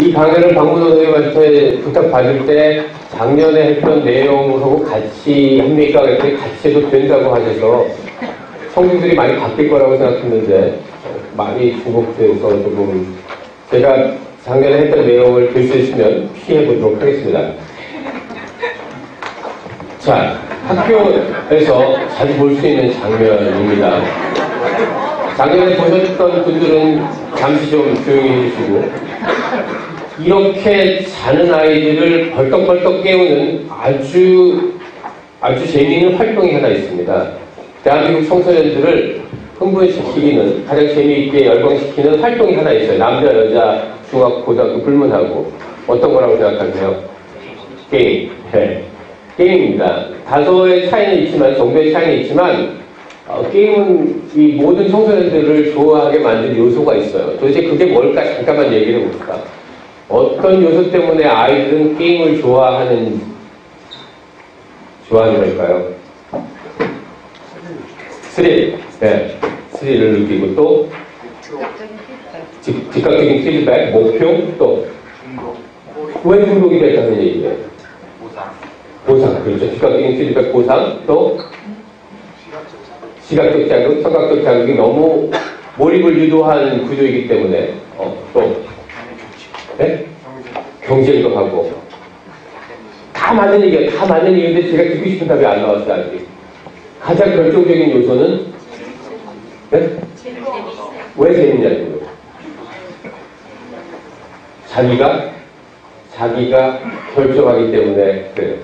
이 강연을 박문호 선생님한테 부탁받을 때 작년에 했던 내용하고 같이 합니까? 그랬더니 같이 해도 된다고 하셔서 성분들이 많이 바뀔 거라고 생각했는데 많이 중복돼서 조금 제가 작년에 했던 내용을 볼 수 있으면 피해보도록 하겠습니다. 자, 학교에서 자주 볼 수 있는 장면입니다. 작년에 보셨던 분들은 잠시 좀 조용히 해주시고, 이렇게 자는 아이들을 벌떡벌떡 깨우는 아주 재미있는 활동이 하나 있습니다. 대한민국 청소년들을 흥분시키는, 가장 재미있게 열광시키는 활동이 하나 있어요. 남자, 여자, 중학, 고등학교 불문하고. 어떤 거라고 생각하세요? 게임. 네. 게임입니다. 다소의 차이는 있지만, 정도의 차이는 있지만, 게임은 이 모든 청소년들을 좋아하게 만드는 요소가 있어요. 도대체 그게 뭘까? 잠깐만 얘기를 해봅시다. 어떤 요소 때문에 아이들은 게임을 좋아하는 걸까요? 스릴. 네. 스릴을 느끼고 또 즉각적인 피드백, 목표, 또 왜 중독이 됐다는 얘기예요? 보상. 그렇죠. 즉각적인 피드백, 보상, 또 시각적 자극, 청각적 자극이 너무 몰입을 유도하는 구조이기 때문에 또 네? 경쟁도 하고 다 맞는 얘기예요. 다 맞는 얘기인데 제가 듣고 싶은 답이 안 나왔어요. 아직. 가장 결정적인 요소는 네? 왜 재밌냐고요. 자기가 결정하기 때문에 그래요.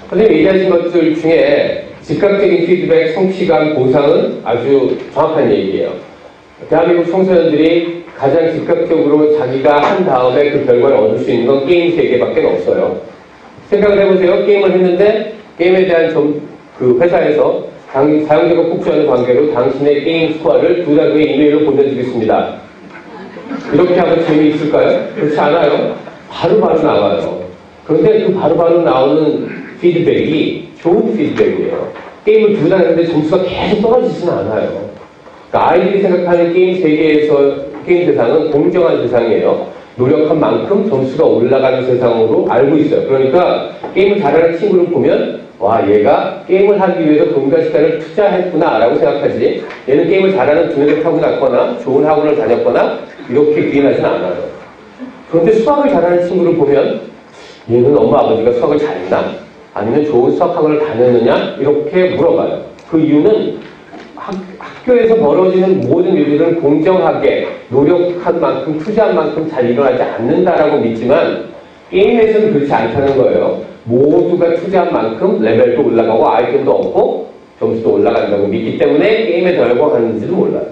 선생님 얘기하신 것들 중에 즉각적인 피드백, 성취감, 보상은 아주 정확한 얘기예요. 대한민국 청소년들이 가장 즉각적으로 자기가 한 다음에 그 결과를 얻을 수 있는 건 게임 세계밖에 없어요. 생각을 해보세요. 게임을 했는데 게임에 대한 그 회사에서 사용자가 폭주하는 관계로 당신의 게임 스코어를 2달 후에 이메일로 보내드리겠습니다. 이렇게 하면 재미있을까요? 그렇지 않아요. 바로바로 나와요. 그런데 그 바로바로 나오는 피드백이 좋은 피드백이에요. 게임을 2달 했는데 점수가 계속 떨어지지는 않아요. 그러니까 아이들이 생각하는 게임 세계에서 게임 세상은 공정한 세상이에요. 노력한 만큼 점수가 올라가는 세상으로 알고 있어요. 그러니까 게임을 잘하는 친구를 보면 와, 얘가 게임을 하기 위해서 돈과 시간을 투자했구나 라고 생각하지, 얘는 게임을 잘하는 두뇌를 타고났거나 좋은 학원을 다녔거나 이렇게 기인하지는 않아요. 그런데 수학을 잘하는 친구를 보면 얘는 엄마 아버지가 수학을 잘했나? 아니면 좋은 수학학원을 다녔느냐? 이렇게 물어봐요. 그 이유는 학교에서 벌어지는 모든 일들은 공정하게 노력한 만큼, 투자한 만큼 잘 일어나지 않는다라고 믿지만 게임에서는 그렇지 않다는 거예요. 모두가 투자한 만큼 레벨도 올라가고 아이템도 얻고 점수도 올라간다고 믿기 때문에 게임에 더 열광하는지도 몰라요.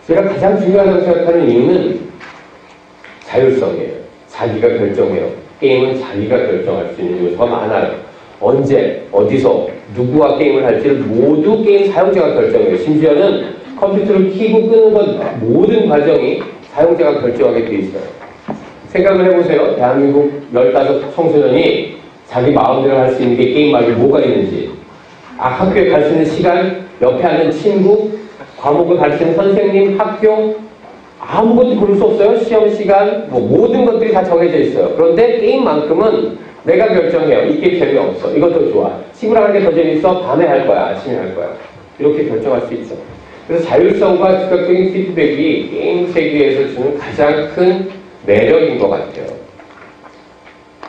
제가 가장 중요하다고 생각하는 이유는 자율성이에요. 자기가 결정해요. 게임은 자기가 결정할 수 있는 요소가 많아요. 언제, 어디서, 누구와 게임을 할지를 모두 게임 사용자가 결정해요. 심지어는 컴퓨터를 켜고 끄는 것 모든 과정이 사용자가 결정하게 돼 있어요. 생각을 해보세요. 대한민국 15 청소년이 자기 마음대로 할 수 있는 게 게임 말고 뭐가 있는지. 학교에 갈 수 있는 시간, 옆에 앉는 친구, 과목을 가르치는 선생님, 학교, 아무것도 고를 수 없어요. 시험 시간, 모든 것들이 다 정해져 있어요. 그런데 게임만큼은 내가 결정해요. 이 게임 재미없어. 이거 더 좋아. 친구랑 하는 게 더 재밌어. 밤에 할 거야. 아침에 할 거야. 이렇게 결정할 수 있어. 그래서 자율성과 즉각적인 피드백이 게임 세계에서 주는 가장 큰 매력인 것 같아요.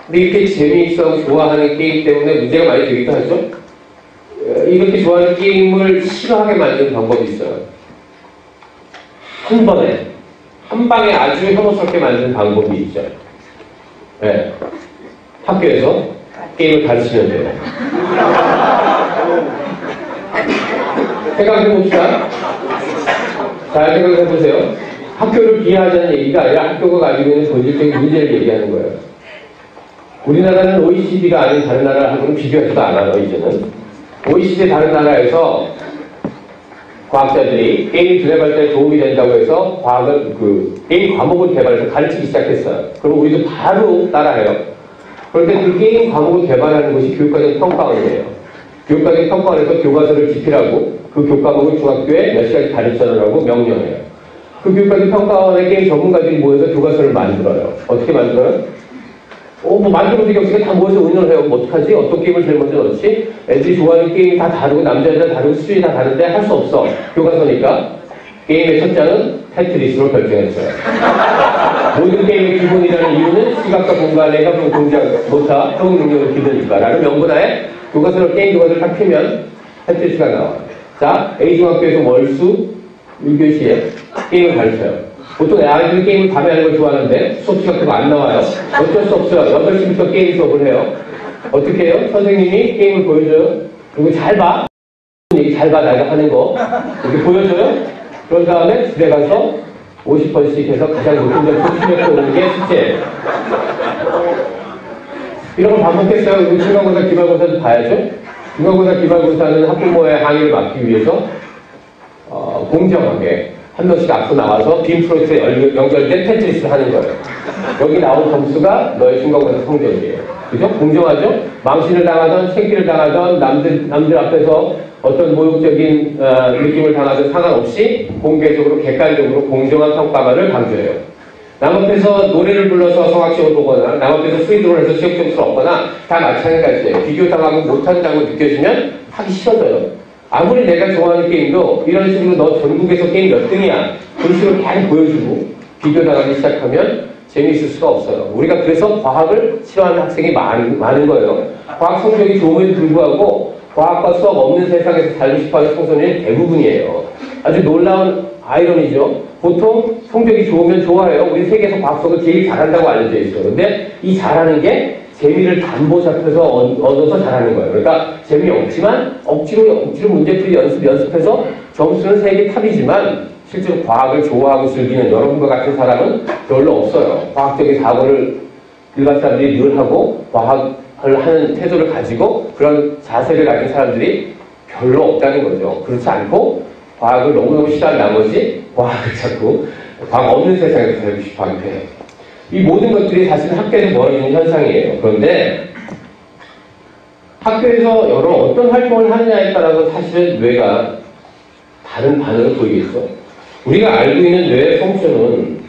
근데 이렇게 재미있어 좋아하는 게임 때문에 문제가 많이 되기도 하죠. 이렇게 좋아하는 게임을 싫어하게 만드는 방법이 있어요. 한 방에 아주 혐오스럽게 만드는 방법이 있죠. 네. 학교에서 게임을 가르치면 돼요. 생각해봅시다. 잘 생각해보세요. 학교를 비하하자는 얘기가 아니라 학교가 가지고 있는 본질적인 문제를 얘기하는 거예요. 우리나라는 OECD가 아닌 다른 나라하고는 비교하지도 않아요, 이제는. OECD 다른 나라에서 과학자들이 게임 두뇌 발달에 도움이 된다고 해서 게임 과목을 개발해서 가르치기 시작했어요. 그럼 우리도 바로 따라해요. 그런데 그 게임 과목을 개발하는 것이 교육과정 평가원이에요. 교육과정 평가원에서 교과서를 집필하고 그 교과목을 중학교에 몇 시간씩 가르쳐라고 명령해요. 그 교육과정 평가원의 게임 전문가들이 모여서 교과서를 만들어요. 어떻게 만들어요? 뭐 만들어도 경우가 다 모여서 의논을 해요. 뭐 어떡하지? 어떤 게임을 제일 먼저 넣지? 애들이 좋아하는 게임이 다 다르고 남자 여자 다르고 수준이 다 다른데 할 수 없어. 교과서니까. 게임의 첫 장은 테트리스로 결정했어요. 모든 게임의 기본이라는 이유는 시각과 공간의 협동 동작, 모타, 협동 능력을 기르니까 라는 명분하에 교과서를 게임 교과서를 딱 피면 테트리스가 나와요. 자, A중학교에서 월수 1교시에 게임을 가르쳐요. 보통 아이들이 게임을 밤에 하는 걸 좋아하는데 수업 시간 그거 안 나와요. 어쩔 수 없어요. 8시부터 게임 수업을 해요. 어떻게 해요? 선생님이 게임을 보여줘요. 그리고 잘 봐. 얘기 잘 봐. 내가 하는 거. 이렇게 보여줘요. 그런 다음에 집에 가서 50번씩 해서 가장 높은 점수 출력해오는 게 숙제예요. 이런 걸 반복했어요. 중간고사, 기말고사도 봐야죠. 중간고사, 기말고사는 학부모의 항의를 막기 위해서 공정하게 한 명씩 앞서 나와서 빔 프로젝트에 연결된 테트리스를 하는 거예요. 여기 나온 점수가 너의 중간고사 성적이에요. 그죠? 공정하죠? 망신을 당하던, 챙기를 당하던, 남들 앞에서 어떤 모욕적인 느낌을 당하든 상관없이 공개적으로, 객관적으로 공정한 평가만을 강조해요. 남 앞에서 노래를 불러서 성악시험을 보거나, 남 앞에서 프리드로를 해서 시험 점수를 얻거나 다 마찬가지예요. 비교당하고 못한다고 느껴지면 하기 싫어져요. 아무리 내가 좋아하는 게임도 이런 식으로 너 전국에서 게임 몇 등이야 그런 식으로 계속 보여주고 비교당하기 시작하면 재미있을 수가 없어요. 우리가 그래서 과학을 싫어하는 학생이 많은 거예요. 과학 성적이 좋음에도 불구하고 과학과 수업 없는 세상에서 살고 싶어하는 청소년이 대부분이에요. 아주 놀라운 아이러니죠. 보통 성적이 좋으면 좋아해요. 우리 세계에서 과학 수업을 제일 잘한다고 알려져 있어요. 근데 이 잘하는 게 재미를 담보 잡혀서 얻어서 잘하는 거예요. 그러니까 재미없지만 억지로 문제풀이 연습해서 점수는 세계 탑이지만 실제로 과학을 좋아하고 즐기는 여러분과 같은 사람은 별로 없어요. 과학적인 사고를 일반 사람들이 늘 하고 과학을 하는 태도를 가지고 그런 자세를 가진 사람들이 별로 없다는 거죠. 그렇지 않고 과학을 너무너무 싫어한 나머지 과학을 자꾸 과학 없는 세상에서 살고 싶어하게 해요. 이 모든 것들이 사실 학교에서 벌어지는 현상이에요. 그런데 학교에서 여러 어떤 활동을 하느냐에 따라서 사실은 뇌가 다른 반응을 보이겠죠. 우리가 알고 있는 뇌의 펑션은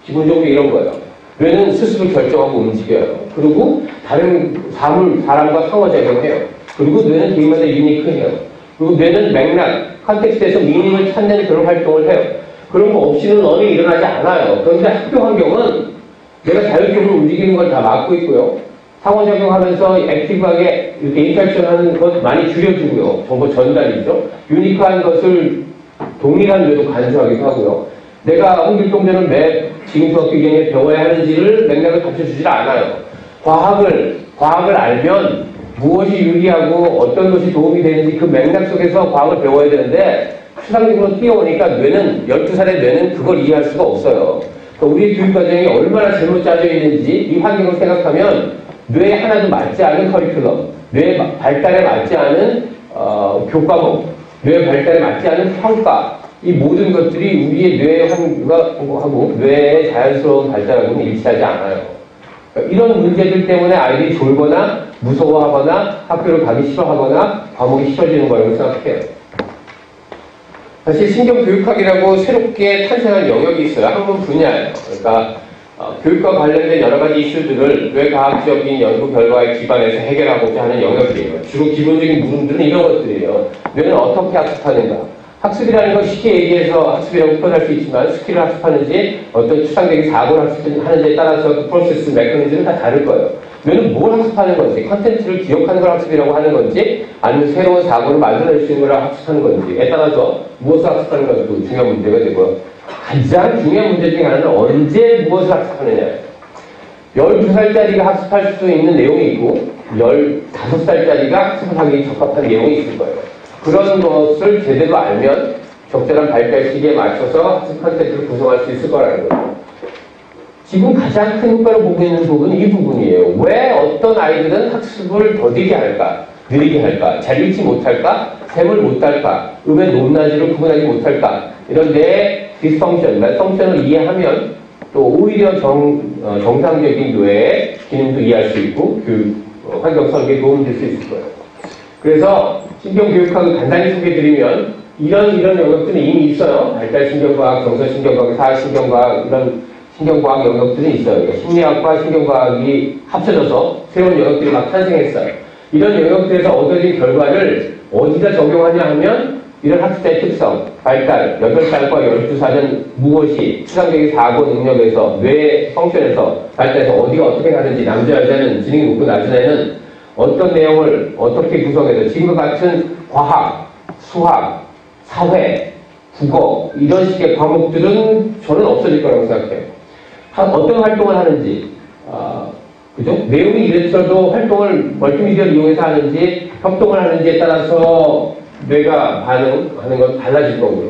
기본적으로 이런 거예요. 뇌는 스스로 결정하고 움직여요. 그리고 다른 사람과 상호작용해요. 그리고 뇌는 개인마다 유니크해요. 그리고 뇌는 맥락, 컨텍스트에서 미닝을 찾는 그런 활동을 해요. 그런 거 없이는 언행이 일어나지 않아요. 그런데 학교 환경은 내가 자율적으로 움직이는 걸 다 막고 있고요. 상호작용하면서 액티브하게 이렇게 인터랙션 하는 것 많이 줄여주고요. 정보 전달이죠. 유니크한 것을 동일한 뇌도 간주하기도 하고요. 내가 홍길동전을 매 지금 중학교 2학년에 배워야 하는지를 맥락을 갖춰주질 않아요. 과학을 알면 무엇이 유리하고 어떤 것이 도움이 되는지 그 맥락 속에서 과학을 배워야 되는데 추상적으로 뛰어오니까 뇌는 12살의 뇌는 그걸 이해할 수가 없어요. 그러니까 우리의 교육과정이 얼마나 잘못 짜져 있는지 이 환경을 생각하면 뇌에 하나도 맞지 않은 커리큘럼, 뇌의 발달에 맞지 않은 교과목, 뇌의 발달에 맞지 않은 평가 이 모든 것들이 우리의 뇌의 환경하고 뇌의 자연스러운 발달하고는 일치하지 않아요. 그러니까 이런 문제들 때문에 아이들이 졸거나 무서워하거나 학교를 가기 싫어하거나 과목이 싫어지는 거라고 생각해요. 사실 신경교육학이라고 새롭게 탄생한 영역이 있어요. 학문 분야예요. 그러니까 교육과 관련된 여러 가지 이슈들을 뇌과학적인 연구 결과에 기반해서 해결하고자 하는 영역이에요. 주로 기본적인 물음들은 이런 것들이에요. 뇌는 어떻게 학습하는가? 학습이라는 건 쉽게 얘기해서 학습이라고 표현할 수 있지만 스킬을 학습하는지 어떤 추상적인 사고를 학습하는지에 따라서 그 프로세스, 메커니즘은 다 다를 거예요. 뇌는 뭘 학습하는 건지, 컨텐츠를 기억하는 걸 학습이라고 하는 건지 아니면 새로운 사고를 만들어낼 수 있는 걸 학습하는 건지에 따라서 무엇을 학습하는 것도 중요한 문제가 되고요. 가장 중요한 문제 중에 하나는 언제 무엇을 학습하느냐. 12살짜리가 학습할 수 있는 내용이 있고 15살짜리가 학습하기 적합한 내용이 있을 거예요. 그런 것을 제대로 알면 적절한 발달 시기에 맞춰서 학습 컨텐츠를 구성할 수 있을 거라는 거죠. 지금 가장 큰 효과를 보고 있는 부분은 이 부분이에요. 왜 어떤 아이들은 학습을 더디게 할까? 느리게 할까? 잘 읽지 못할까? 셈을 못할까? 음의 높낮이를 구분하지 못할까? 이런 뇌의 디스펑션, 펑션을 이해하면 또 오히려 정상적인 뇌의 기능도 이해할 수 있고 환경 설계에 도움이 될 수 있을 거예요. 그래서 신경교육학을 간단히 소개해드리면 이런 영역들은 이미 있어요. 발달신경과학, 정서신경과학, 사회신경과학, 이런 신경과학 영역들은 있어요. 그러니까 심리학과 신경과학이 합쳐져서 새로운 영역들이 막 탄생했어요. 이런 영역들에서 얻어진 결과를 어디다 적용하냐 하면 이런 학습자의 특성, 발달, 8살과 12살은 무엇이 추상적인 사고 능력에서, 뇌 펑션에서, 발달해서 어디가 어떻게 가는지, 남자, 여자는 지능이 높고 낮은 애는 어떤 내용을 어떻게 구성해서 지금과 같은 과학, 수학, 사회, 국어 이런 식의 과목들은 저는 없어질 거라고 생각해요. 어떤 활동을 하는지, 그죠? 내용이 이랬어도 활동을 멀티미디어를 이용해서 하는지 협동을 하는지에 따라서 뇌가 반응하는 건 달라질 거고요.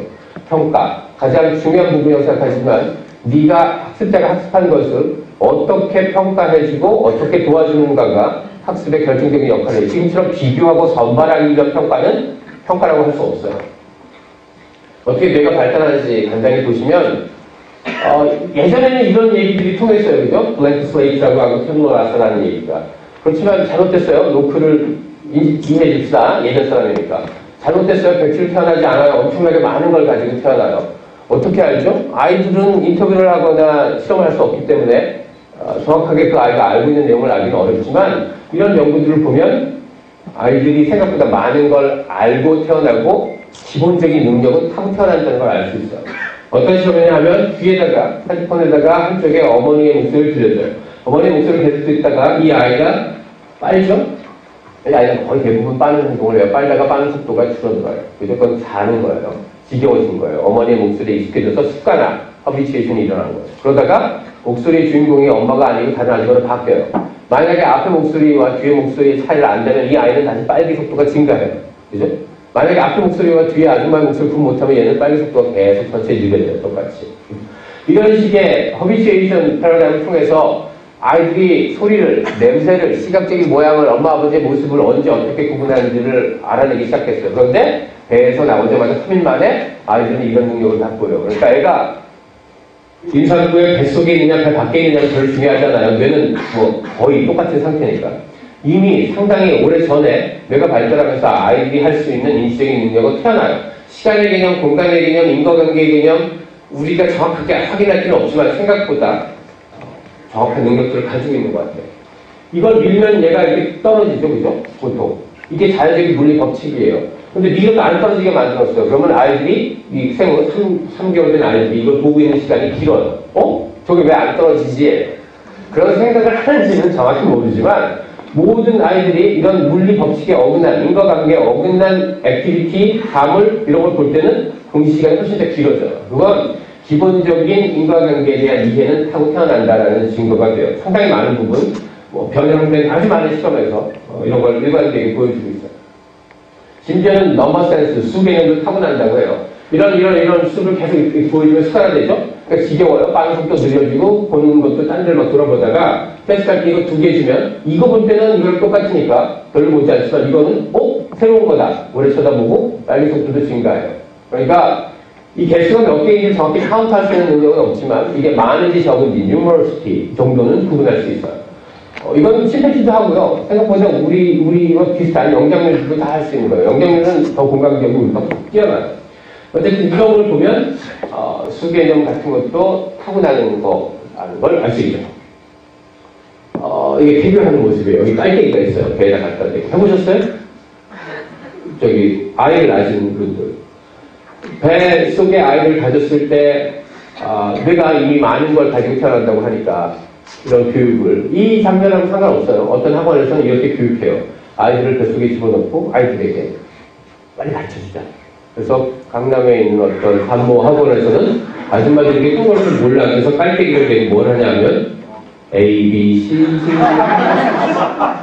평가, 가장 중요한 부분이라고 생각하지만 네가 학습자가 학습한 것을 어떻게 평가해주고 어떻게 도와주는가가 학습의 결정적인 역할을 해요. 지금처럼 비교하고 선발하기 위한 평가는 평가라고 할 수 없어요. 어떻게 뇌가 발달하는지 간단히 보시면 예전에는 이런 얘기들이 통했어요. 그죠? 블랭크 슬레이트라고 하고 템노라스라는 얘기가. 그렇지만 잘못됐어요. 노크를 임해줍시다. 예전 사람이니까. 잘못됐어요. 백지로 태어나지 않아요. 엄청나게 많은 걸 가지고 태어나요. 어떻게 알죠? 아이들은 인터뷰를 하거나 실험을 할 수 없기 때문에 정확하게 그 아이가 알고 있는 내용을 알기는 어렵지만 이런 연구들을 보면 아이들이 생각보다 많은 걸 알고 태어나고 기본적인 능력은 타고 태어난다는 걸 알 수 있어요. 어떤 실험이냐 하면 귀에다가 핸드폰에다가 한쪽에 어머니의 목소리를 들려줘요. 어머니의 목소리를 계속 듣다가 이 아이가 빨죠? 이 아이는 거의 대부분 빠는 행동을 해요. 빨다가 빠는 속도가 줄어들어요. 무조건 자는 거예요. 지겨워진 거예요. 어머니의 목소리에 익숙해져서 습관화, 허비치에이션이 일어나는 거예요. 그러다가 목소리의 주인공이 엄마가 아니고 다른 아줌마로 바뀌어요. 만약에 앞에 목소리와 뒤에 목소리의 차이를 안다면 이 아이는 다시 빨기 속도가 증가해요. 그죠? 만약에 앞에 목소리와 뒤에 아줌마의 목소리를 구분 못하면 얘는 빨기 속도가 계속 천천히 느려져요. 똑같이. 이런 식의 허비치에이션 패러다임을 통해서 아이들이 소리를, 냄새를, 시각적인 모양을, 엄마, 아버지의 모습을 언제 어떻게 구분하는지를 알아내기 시작했어요. 그런데 배에서 나오자마자 3일 만에 아이들은 이런 능력을 갖고 요. 그러니까 애가 임산부의 뱃속에 있느냐, 배 밖에 있느냐는 별로 중요하지 않아요. 뇌는 뭐 거의 똑같은 상태니까. 이미 상당히 오래 전에 뇌가 발달하면서 아이들이 할 수 있는 인지적인 능력은 태어나요. 시간의 개념, 공간의 개념, 인과관계의 개념, 우리가 정확하게 확인할 필요는 없지만 생각보다 정확한 능력들을 가지고 있는 것 같아요. 이걸 밀면 얘가 이렇게 떨어지죠, 그죠? 보통. 이게 자연적인 물리 법칙이에요. 근데 이것도 안 떨어지게 만들었어요. 그러면 아이들이, 이 생후 3개월 된 아이들이 이걸 보고 있는 시간이 길어요. 저게 왜 안 떨어지지? 그런 생각을 하는지는 정확히 모르지만, 모든 아이들이 이런 물리 법칙에 어긋난, 인과관계에 어긋난 액티비티, 사물, 이런 걸 볼 때는 공시 시간이 훨씬 더 길어져요. 그건 기본적인 인과관계에 대한 이해는 타고 태어난다라는 증거가 돼요. 상당히 많은 부분, 변형된 아주 많은 실험에서 이런 걸 일관되게 보여주고 있어요. 심지어는 넘버 센스, 수 개념도 타고난다고 해요. 이런 수를 계속 이렇게 보여주면 습관화되죠? 그러니까 지겨워요. 빠른 속도 느려지고, 보는 것도 딴 데를 막 돌아보다가, 테스트할 때 이거 2개 주면, 이거 볼 때는 이거랑 똑같으니까 별로 보지 않지만, 이거는, 새로운 거다. 오래 쳐다보고, 빨리 속도도 증가해요. 그러니까, 이 개수가 몇 개인지 정확히 카운트할 수 있는 능력은 없지만, 이게 많은지 적은지, numerosity 정도는 구분할 수 있어요. 이건 심폐지도 하고요. 생각보다 우리와 비슷한 영장률도 다 할 수 있는 거예요. 영장률은 더 공감적이고 우리가 뛰어나요. 어쨌든 이런 걸 보면 수개념 같은 것도 타고나는 거라는 걸 알 수 있죠. 이게 비교하는 모습이에요. 여기 깔때기가 있어요. 배에다 갖다 대고. 해보셨어요? 저기 아이를 낳으신 분들. 배 속에 아이를 가졌을 때 뇌가 이미 많은 걸 가지고 태어난다고 하니까 이런 교육을 이 장면하고 상관없어요. 어떤 학원에서는 이렇게 교육해요. 아이들을 뱃속에 집어넣고 아이들에게 빨리 가르쳐주자. 그래서 강남에 있는 어떤 산모 학원에서는 아줌마들에게 똥을 몰라. 그래서 깔때기를 대고 뭘 하냐면 A, B, C, D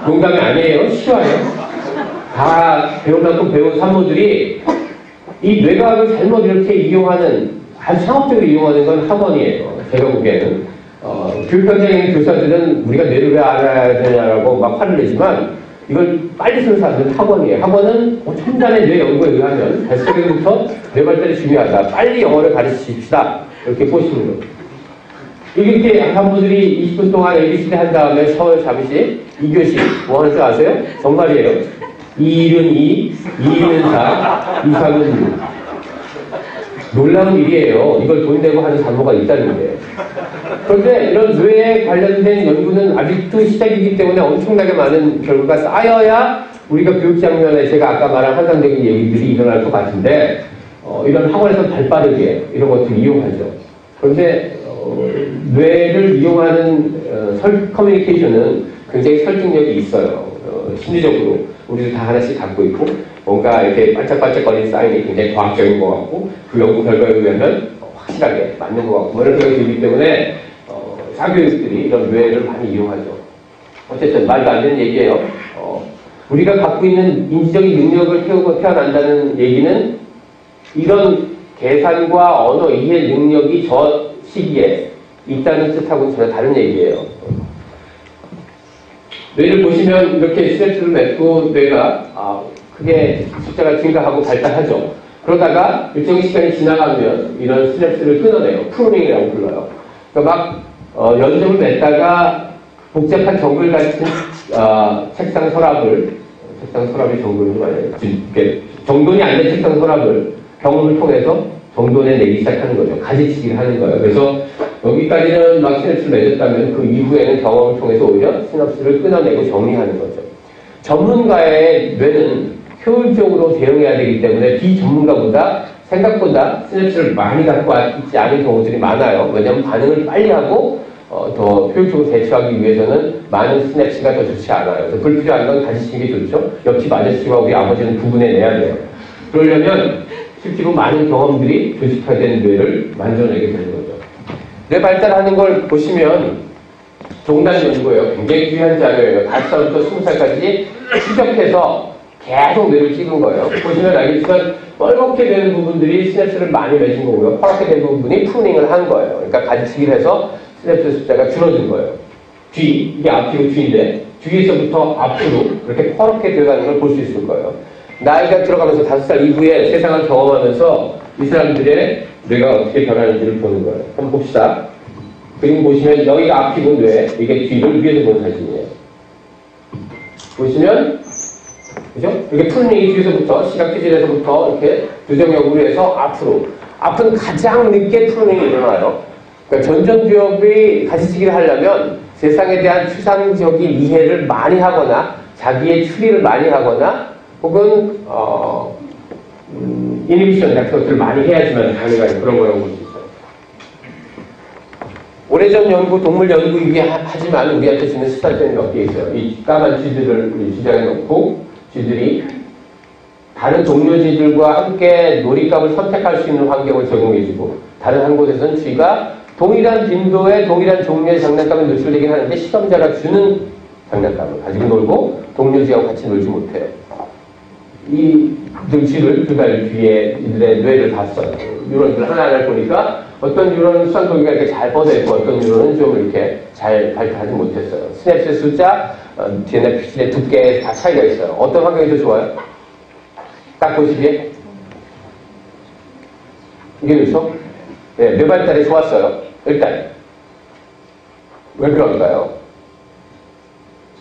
농담이 아니에요. 실화예요. 다 배우려고 배운 산모들이 이 뇌과학을 잘못 이렇게 이용하는 아주 상업적으로 이용하는 건 학원이에요. 제가 보기에는 교육 현장에 있는 교사들은 우리가 뇌를 왜 알아야 되냐라고 막 화를 내지만 이걸 빨리 쓰는 사람들은 학원이에요. 학원은 첨단의 뇌 연구에 의하면 뱃속에서부터 뇌 발달이 중요하다. 빨리 영어를 가르칩시다. 이렇게 보시는 거예요. 이렇게 학부모들이 20분 동안 ABCD 한 다음에 샤워를 잠시 2교시 뭐 하는 줄 아세요? 정말이에요. 2일은 2, 2일은 4, 2, 3은 6. 놀라운 일이에요. 이걸 돈 내고 하는 산모가 있다는 게. 그런데 이런 뇌에 관련된 연구는 아직도 시작이기 때문에 엄청나게 많은 결과가 쌓여야 우리가 교육 장면에 제가 아까 말한 환상적인 얘기들이 일어날 것 같은데 이런 학원에서 발빠르게 이런 것들을 이용하죠. 그런데 뇌를 이용하는 커뮤니케이션은 굉장히 설득력이 있어요. 심리적으로 우리도 다 하나씩 갖고 있고 뭔가 이렇게 반짝반짝거리는 사인이 굉장히 과학적인 것 같고 그 연구 결과에 의하면 확실하게 맞는 것 같고 이런 생각이 들기 때문에 사교육들이 이런 뇌를 많이 이용하죠. 어쨌든 말도 안 되는 얘기예요. 우리가 갖고 있는 인지적인 능력을 키우고 태어난다는 얘기는 이런 계산과 언어 이해 능력이 저 시기에 있다는 뜻하고는 전혀 다른 얘기예요. 뇌를 보시면 이렇게 시냅스를 맺고 뇌가 크게 숫자가 증가하고 발달하죠. 그러다가 일정한 시간이 지나가면 이런 시냅스를 끊어내요. 프루닝이라고 불러요. 그러니까 막 연점을 맺다가 복잡한 정글 같은 책상 서랍이 정글이 말이에요. 정돈이 안 된 책상 서랍을 경험을 통해서 정돈해 내기 시작하는 거죠. 가지치기를 하는 거예요. 그래서 여기까지는 막 시냅스를 맺었다면 그 이후에는 경험을 통해서 오히려 시냅스를 끊어내고 정리하는 거죠. 전문가의 뇌는 효율적으로 대응해야 되기 때문에 비전문가보다 생각보다 시냅스를 많이 갖고 있지 않은 경우들이 많아요. 왜냐하면 반응을 빨리 하고 더 효율적으로 대처하기 위해서는 많은 시냅스가 더 좋지 않아요. 불필요한 건 가지치는 게 좋죠. 옆집 아저씨와 우리 아버지는 구분해내야 돼요. 그러려면 실제로 많은 경험들이 조직화되어 되는 뇌를 만들어내게 되는 거죠. 뇌 발달하는 걸 보시면 종단 연구예요. 굉장히 귀한 자료예요. 5살부터 20살까지 추적해서 계속 뇌를 찍은 거예요. 보시면 알겠지만 뻘겋게 되는 부분들이 시냅스를 많이 맺은 거고요. 퍼렇게 된 부분이 프루닝을 한 거예요. 그러니까 가지치기를 해서 시냅스 숫자가 줄어든 거예요. 이게 앞이고 뒤인데 뒤에서부터 앞으로 그렇게 퍼렇게 되어가는 걸 볼 수 있을 거예요. 나이가 들어가면서 5살 이후에 세상을 경험하면서 이 사람들의 뇌가 어떻게 변하는지를 보는 거예요. 한번 봅시다. 그림 보시면 여기가 앞이고 뇌, 이게 뒤를 위에서 본 사진이에요. 보시면 그죠? 이렇게 프루닝이 뒤에서부터 시각기질에서부터 이렇게 두정역으로 해서 앞으로. 앞은 가장 늦게 프루닝이 일어나요. 그러니까 전전두엽이 가지치기를 하려면 세상에 대한 추상적인 이해를 많이 하거나 자기의 추리를 많이 하거나 혹은 이니비션 같은 것들을 많이 해야지만 가능한 그런 거라고 볼 수 있어요. 오래전 연구, 동물 연구 하지만 우리한테 주는 스타점이 몇 개 있어요. 이 까만 쥐들을 우리 쥐장에 놓고 쥐들이 다른 동료 쥐들과 함께 놀잇감을 선택할 수 있는 환경을 제공해주고 다른 한 곳에서는 쥐가 동일한 빈도의 동일한 종류의 장난감에 노출되긴 하는데 실험자가 주는 장난감을 가지고 놀고 동료 쥐하고 같이 놀지 못해요. 이 쥐를 두 달 뒤에 이들의 뇌를 봤어요. 뉴런들 하나하나 보니까 어떤 뉴런은 수상도기가 이렇게 잘 뻗어있고 어떤 뉴런은 좀 이렇게 잘 발달하지 못했어요. 시냅스 숫자, DNA 피실의 두께에 다 차이가 있어요. 어떤 환경이 더 좋아요? 딱 보시기에 이게 그렇죠? 네, 뇌 발달이 좋았어요. 일단 왜 그럴까요?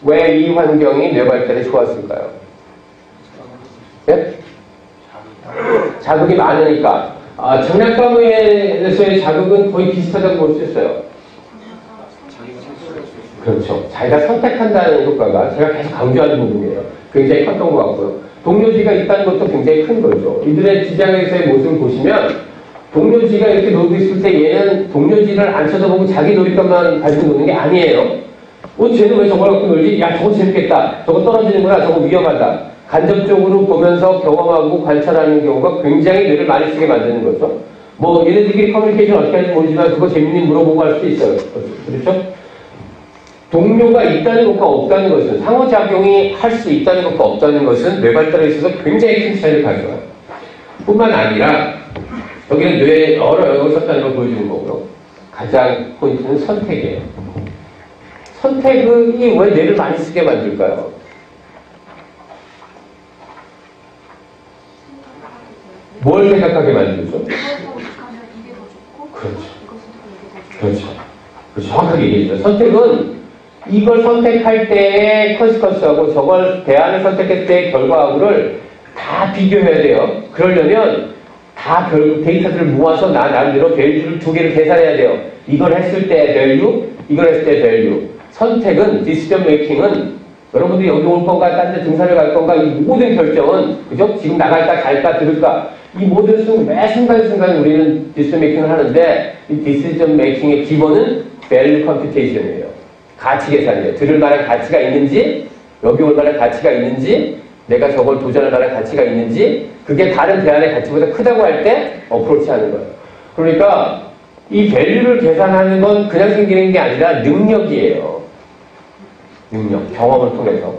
왜 이 환경이 뇌 발달이 좋았을까요? 네? 자극이 많으니까 장난감에서의 자극은 거의 비슷하다고 볼 수 있어요. 그렇죠. 자기가 선택한다는 효과가 제가 계속 강조하는 부분이에요. 굉장히 컸던 것 같고요. 동료쥐가 있다는 것도 굉장히 큰 거죠. 이들의 지장에서의 모습을 보시면 동료쥐가 이렇게 놀고 있을 때 얘는 동료쥐를 안 쳐다보고 자기 놀잇감만 가지고 노는 게 아니에요. 쟤는 왜 저걸 갖고 놀지? 야, 저거 재밌겠다. 저거 떨어지는구나. 저거 위험하다. 간접적으로 보면서 경험하고 관찰하는 경우가 굉장히 뇌를 많이 쓰게 만드는 거죠. 뭐 얘네들끼리 커뮤니케이션 어떻게 하는지 모르지만 그거 재밌는 물어보고 할 수 있어요. 그렇죠? 동료가 있다는 것과 없다는 것은 상호작용이 할 수 있다는 것과 없다는 것은 뇌 발달에 있어서 굉장히 큰 차이를 가져와요. 뿐만 아니라 여기는 뇌에 여러 영역을 썼다는 걸 보여주는 거고요. 가장 포인트는 선택이에요. 선택이 왜 뇌를 많이 쓰게 만들까요? 뭘 생각하게 만들죠? 그렇죠. 그렇죠. 그렇죠. 정확하게 얘기했죠. 선택은 이걸 선택할 때의 컨시퀀스하고 저걸 대안을 선택할 때의 결과하고를 다 비교해야 돼요. 그러려면 다 결국 데이터들을 모아서 나름대로 밸류를 두 개를 계산해야 돼요. 이걸 했을 때 밸류, 이걸 했을 때 밸류. 선택은, 디시전 메이킹은 여러분들이 여기 올 건가, 딴 데 등산을 갈 건가, 이 모든 결정은, 그죠? 지금 나갈까, 갈까, 들을까. 이 모든 매 순간순간 우리는 디시전 메이킹을 하는데, 이 디시전 메이킹의 기본은 밸류 컴퓨테이션이에요. 가치 계산이에요. 들을 만한 가치가 있는지, 여기 올 만한 가치가 있는지, 내가 저걸 도전할 만한 가치가 있는지, 그게 다른 대안의 가치보다 크다고 할 때 어프로치 하는 거예요. 그러니까 이 밸류를 계산하는 건 그냥 생기는 게 아니라 능력이에요. 능력, 경험을 통해서.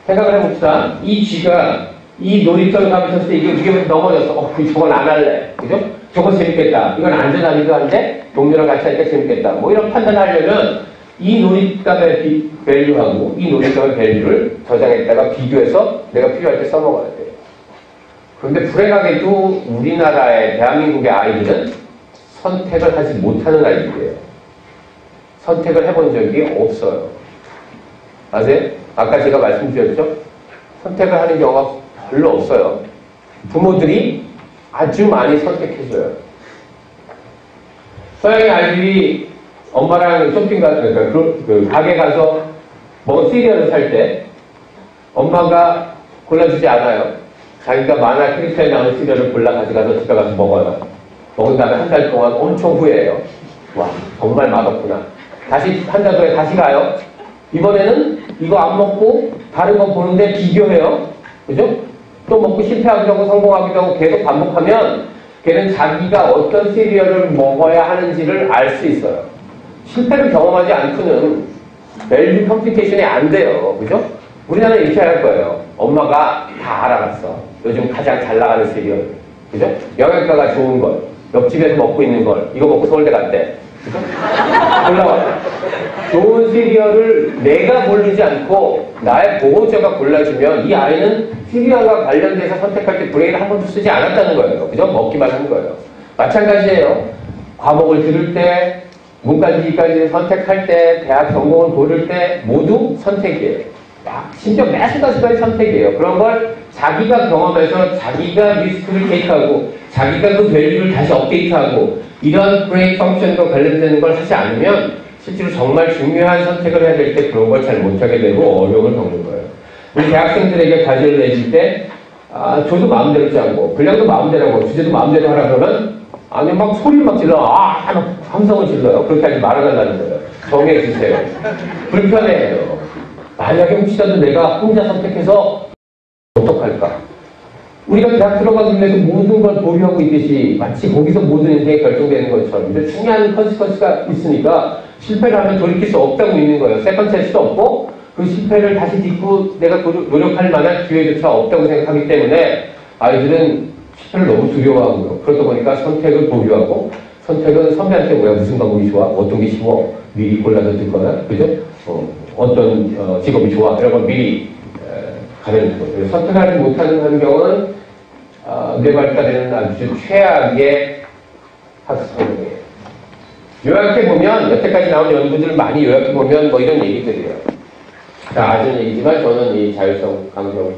생각을 해봅시다. 이 쥐가 이 놀이터를 가면서 이게 넘어졌어. 저건 안 할래. 그죠? 저거 재밌겠다. 이건 안전하기도 한데 동료랑 같이 하니까 재밌겠다. 뭐 이런 판단하려면 이 놀잇감의 밸류하고 이 놀잇감의 밸류를 저장했다가 비교해서 내가 필요할 때 써먹어야 돼요. 그런데 불행하게도 우리나라의 대한민국의 아이들은 선택을 하지 못하는 아이들이에요. 선택을 해본 적이 없어요. 아세요? 아까 제가 말씀드렸죠? 선택을 하는 경우가 별로 없어요. 부모들이 아주 많이 선택해줘요. 서양의 아이들이 엄마랑 쇼핑 그 가게 가서 뭐 시리얼을 살 때 엄마가 골라주지 않아요. 자기가 만화 캐릭터에 나오는 시리얼을 골라 가져가서 집에 가서 먹어요. 먹은 다음에 한 달 동안 엄청 후회해요. 와, 정말 맛없구나. 다시 한 달 후에 다시 가요. 이번에는 이거 안 먹고 다른 거 보는데 비교해요. 그죠? 또 먹고 실패하기도 하고 성공하기도 하고 계속 반복하면 걔는 자기가 어떤 시리얼을 먹어야 하는지를 알 수 있어요. 실패를 경험하지 않고는 밸류 컴퓨테이션이 안 돼요. 그죠? 우리나라는 이렇게 할 거예요. 엄마가 다 알아봤어. 요즘 가장 잘 나가는 시리얼. 그죠? 영양가가 좋은 걸. 옆집에서 먹고 있는 걸. 이거 먹고 서울대 갔대. 그죠? 골라와. 좋은 시리얼을 내가 고르지 않고 나의 보호자가 골라주면 이 아이는 시리얼과 관련돼서 선택할 때 브레인을 한 번도 쓰지 않았다는 거예요. 그죠? 먹기만 하는 거예요. 마찬가지예요. 과목을 들을 때, 문과지까지 선택할 때, 대학 전공을 고를 때 모두 선택이에요. 심지어 매 순간순간이 선택이에요. 그런 걸 자기가 경험해서 자기가 리스크를 테이크하고 자기가 그 밸류를 다시 업데이트하고 이런 브레인 펑션과 관련되는 걸 하지 않으면 실제로 정말 중요한 선택을 해야 될 때 그런 걸 잘 못하게 되고 어려움을 겪는 거예요. 우리 대학생들에게 과제를 내줄 때 저도 마음대로 짜고 분량도 마음대로 하고 주제도 마음대로 하라 그러면 아니 막 소리를 막 질러 막 함성을 질러요. 그렇게 하지 말아달라는 거예요. 정해주세요. 불편해요. 만약에 혹시라도 내가 혼자 선택해서 어떡할까? 우리가 대학 들어가기 위해서 모든 걸 보류하고 있듯이 마치 거기서 모든 인생이 결정되는 것처럼 근데 중요한 컨시퀀스가 있으니까 실패를 하면 돌이킬 수 없다고 있는 거예요. 세컨 찬스도 없고 그 실패를 다시 딛고 내가 노력할 만한 기회조차 없다고 생각하기 때문에 아이들은 실패를 너무 두려워하고요. 그러다 보니까 선택을 보류하고 선택은 선배한테 뭐야 무슨 과목이 좋아? 어떤 게 쉬워? 미리 골라서 듣거나 그죠? 어떤 직업이 좋아? 이런 걸 미리 가는 거죠. 선택하지 못하는 환경은 뇌발달에는 아주 최악의 학습 환경이에요. 요약해보면 여태까지 나온 연구들을 많이 요약해보면 뭐 이런 얘기들이에요. 다 아시는 얘기지만 저는 이 자율성 강조